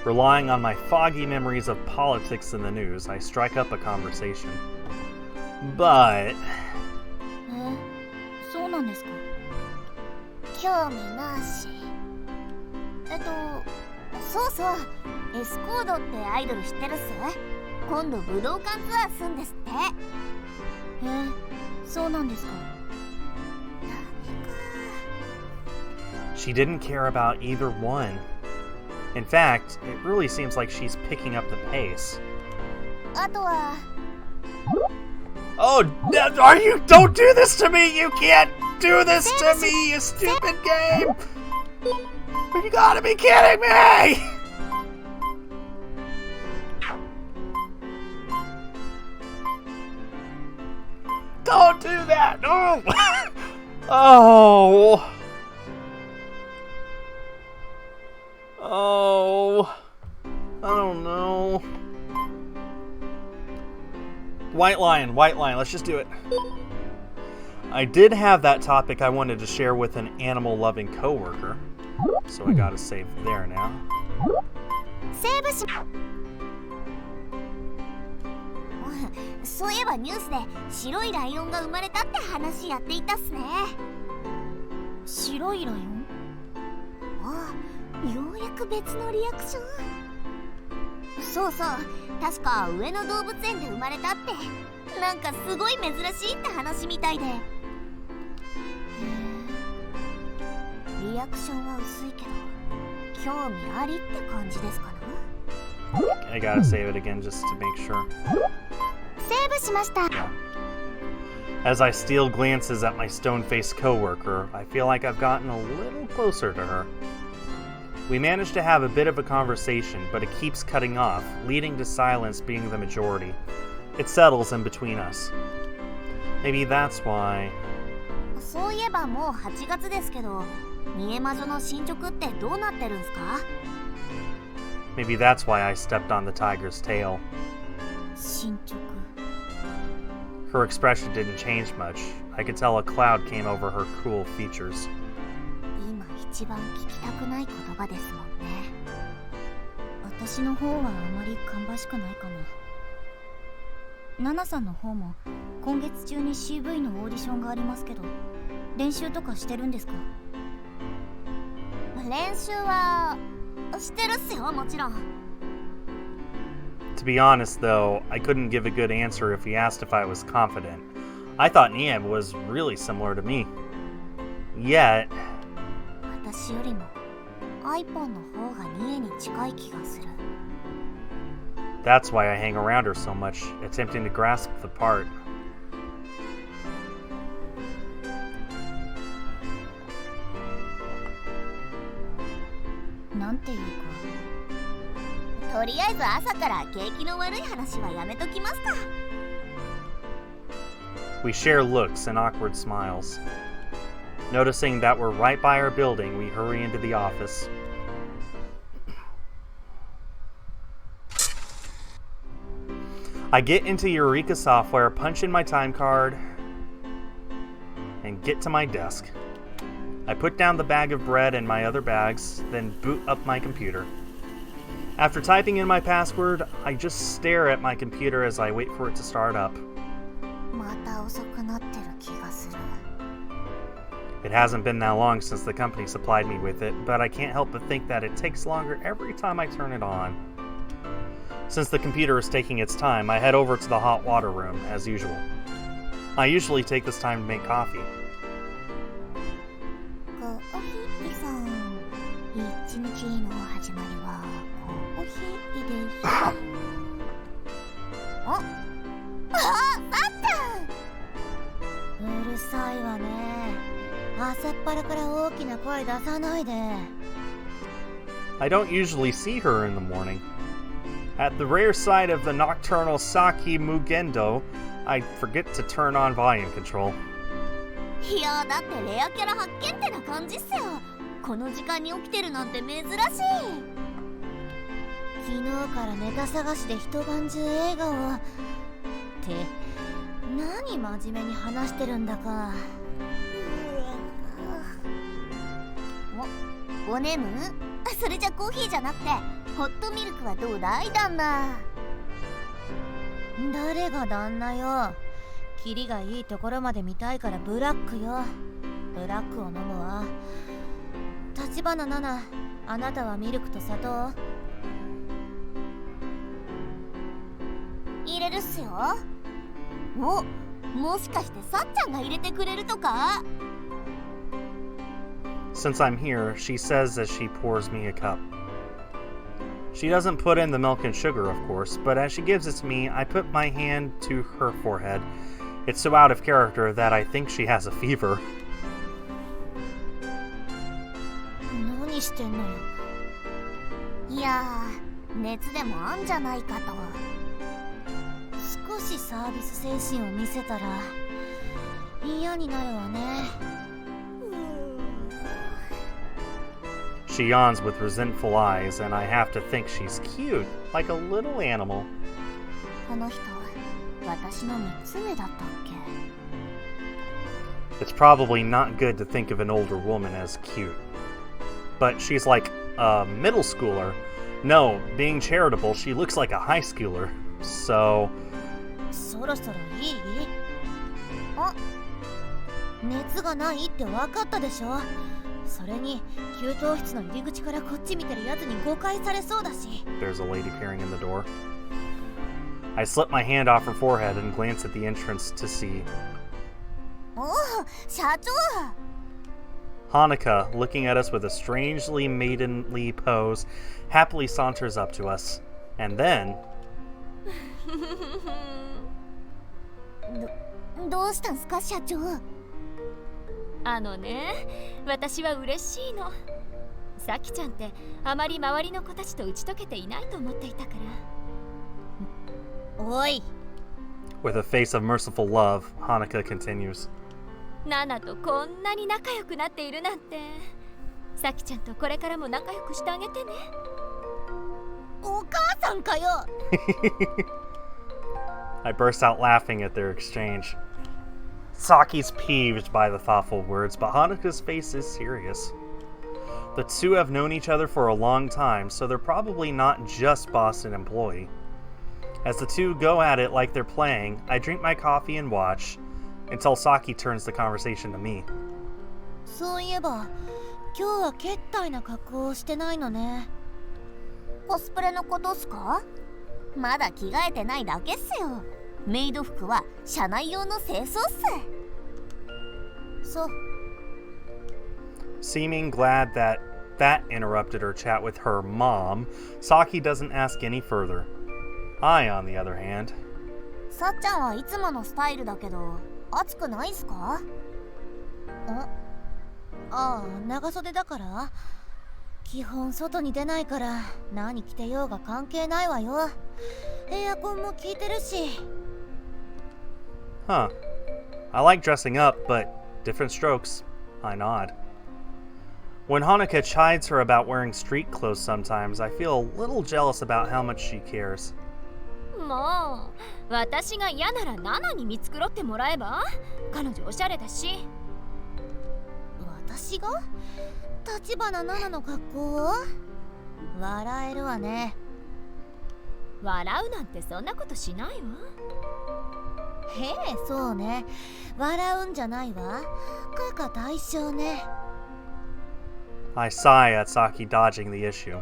Relying on my foggy memories of politics in the news, I strike up a conversation. But... そうなんですか。興味なし。そうそう、エスコードってアイドル知ってるっす？今度武道館ツアーすんですって。そうなんですか。 She didn't care about either one. In fact, it really seems like she's picking up the pace. あとは Oh, are you? Don't do this to me! You can't do this to me, you stupid game! You gotta be kidding me! Don't do that! No! Oh! Oh, I don't know. White line, let's just do it. I did have that topic I wanted to share with an animal-loving coworker, so I gotta save there now. セーブしそういえばニュースで白いライオンが生まれたって話やっていたっすね。白いライオン？ああ、ようやく別のリアクション。そうそう、確か上野動物園で生まれたって、なんかすごい珍しいって話みたいで。リアクションは薄いけど興味ありって感じですかな。 I gotta save it again just to make sure. セーブしました。 As I steal glances at my stone-faced coworker, I feel like I've gotten a little closer to her. We manage to have a bit of a conversation, but it keeps cutting off, leading to silence being the majority. It settles in between us. Maybe that's why... そういえばもう8月ですけど、三重魔女の進捗ってどうなってるんすか？ Maybe that's why I stepped on the tiger's tail. 進捗。 Her expression didn't change much. I could tell a cloud came over her cruel features. 今一番聞きたくない言葉ですもんね。私の方はあまり芳しくないかな。ナナさんの方も今月中に CV のオーディションがありますけど、練習とかしてるんですか？練習はしてるっすよ、もちろん。 To be honest, though, I couldn't give a good answer if he asked if I was confident. I thought Nieb was really similar to me. Yet... 私よりも iPhone の方がニエに近い気がする。 That's why I hang around her so much, attempting to grasp the part. なんていうか。とりあえず朝から景気の悪い話はやめときますか。 We share looks and awkward smiles. Noticing that we're right by our building, we hurry into the office. I get into Eureka software, punch in my time card, and get to my desk. I put down the bag of bread and my other bags, then boot up my computer. After typing in my password, I just stare at my computer as I wait for it to start up. また遅くなってる気がする。 It hasn't been that long since the company supplied me with it, but I can't help but think that it takes longer every time I turn it on. Since the computer is taking its time, I head over to the hot water room, as usual. I usually take this time to make coffee. コーヒーさん、一日の始まりはコーヒーです。あ、さっちゃん。うるさいわね。朝っぱらから大きな声出さないで。 I don't usually see her in the morning. At the rare sight of the nocturnal Saki Mugendo, I forget to turn on volume control. いやだってレアキャラ発見ってな感じっすよ。この時間に起きてるなんて珍しい。昨日からネタ探しで一晩中映画を。って何真面目に話してるんだか。おねむ？それじゃコーヒーじゃなくてホットミルクはどうだい旦那？誰が旦那よ。キリがいいところまで見たいからブラックよ。ブラックを飲むわ。立花奈々、あなたはミルクと砂糖？入れるっすよ。もしかしてさっちゃんが入れてくれるとか？ Since I'm here, she says as she pours me a cup. She doesn't put in the milk and sugar, of course, but as she gives it to me, I put my hand to her forehead. It's so out of character that I think she has a fever. 何してんのよ。いやー、熱でもあんじゃないかと。少しサービス精神を見せたら嫌になるわね。 She yawns with resentful eyes, and I have to think she's cute, like a little animal. この人、私の3つ上だったっけ？ It's probably not good to think of an older woman as cute. But she's like a middle schooler. No, being charitable, she looks like a high schooler. So... そろそろいい？あ、熱がないって分かったでしょ。それに給湯室の入り口からこっち見てるやつに誤解されそうだし。 There's a lady peering in the door. I slip my hand off her forehead and glance at the entrance to see おお、社長。 Hanukkah, looking at us with a strangely maidenly pose, happily saunters up to us. And then... どうしたんすか社長？あのね、私は嬉しいの。さきちゃんってあまり周りの子たちと打ち解けていないと思っていたから。おい。 With a face of merciful love, Hanukkah continues. ナナとこんなに仲良くなっているなんて。さきちゃんとこれからも仲良くしてあげてね。お母さんかよ。I burst out laughing at their exchange. Saki's peeved by the thoughtful words, but Hanukkah's face is serious. The two have known each other for a long time, so they're probably not just boss and employee. As the two go at it like they're playing, I drink my coffee and watch, until Saki turns the conversation to me. そういえば、今日はけったいな格好をしてないのね。コスプレのことっすか？まだ着替えてないだけっすよ。メイド服は社内用の清掃っす。そう。 Seeming glad that interrupted her chat with her mom, Saki doesn't ask any further. I, on the other hand... さっちゃんはいつものスタイルだけど、暑くないっすか？ああ、長袖だから？基本外に出ないから何着てようが関係ないわよ。エアコンも効いてるし。 Huh. I like dressing up, but different strokes. I nod. When Hanukkah chides her about wearing street clothes sometimes, I feel a little jealous about how much she cares. もう、私が嫌ならナナに見繕ってもらえば？彼女おしゃれだし。私が？立花奈々の格好を？笑えるわね。笑うなんてそんなことしないわ。へえ、そうね。笑うんじゃないわ。か対象ね。 I sigh at Saki dodging the issue.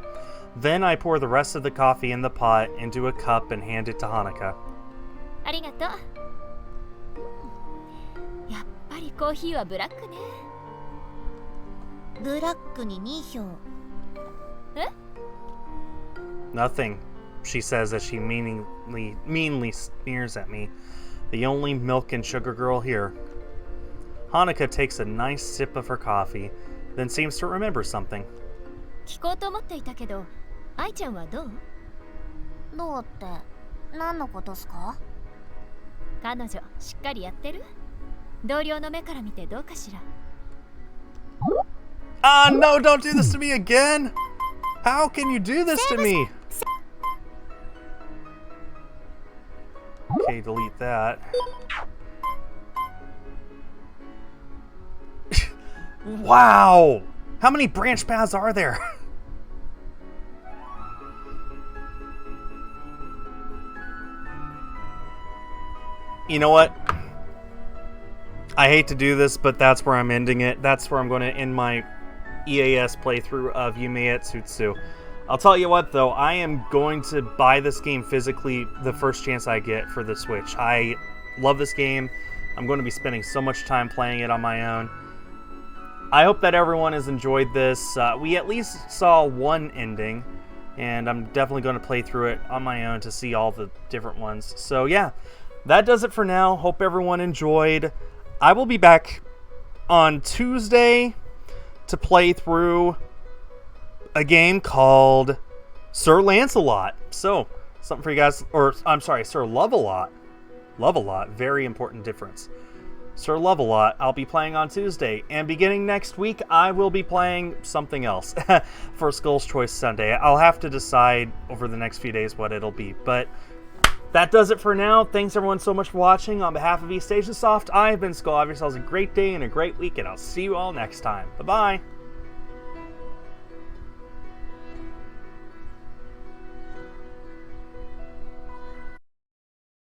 Then I pour the rest of the coffee in the pot into a cup and hand it to Hanuka. ありがとう。やっぱりコーヒーはブラックね。ブラックに2票。え？ Nothing, she says as she meanly sneers at me. The only milk and sugar girl here. Hanuka takes a nice sip of her coffee, then seems to remember something. 聞こうと思っていたけど、愛ちゃんはどう？どうって何のことっすか？彼女しっかりやってる？同僚の目から見てどうかしら。Ah, no, don't do this to me again! How can you do this to me? Okay, delete that. Wow! How many branch paths are there? You know what? I hate to do this, but that's where I'm ending it. That's where I'm going to end my EAS playthrough of Yumeutsutsu. I'll tell you what, though, I am going to buy this game physically the first chance I get for the Switch. I love this game. I'm going to be spending so much time playing it on my own. I hope that everyone has enjoyed this. We at least saw one ending, and I'm definitely going to play through it on my own to see all the different ones. So yeah, that does it for now. Hope everyone enjoyed. I will be back on Tuesday to play through a game called Sir Lancelot. So, something for you guys, or I'm sorry, Sir Love-A-Lot. Love-A-Lot, very important difference. Sir Love-A-Lot, I'll be playing on Tuesday. And beginning next week, I will be playing something else for Skul's Choice Sunday. I'll have to decide over the next few days what it'll be. But that does it for now. Thanks everyone so much for watching. On behalf of East Asia Soft, I've been Skul. Have yourselves a great day and a great week, and I'll see you all next time. Bye-bye.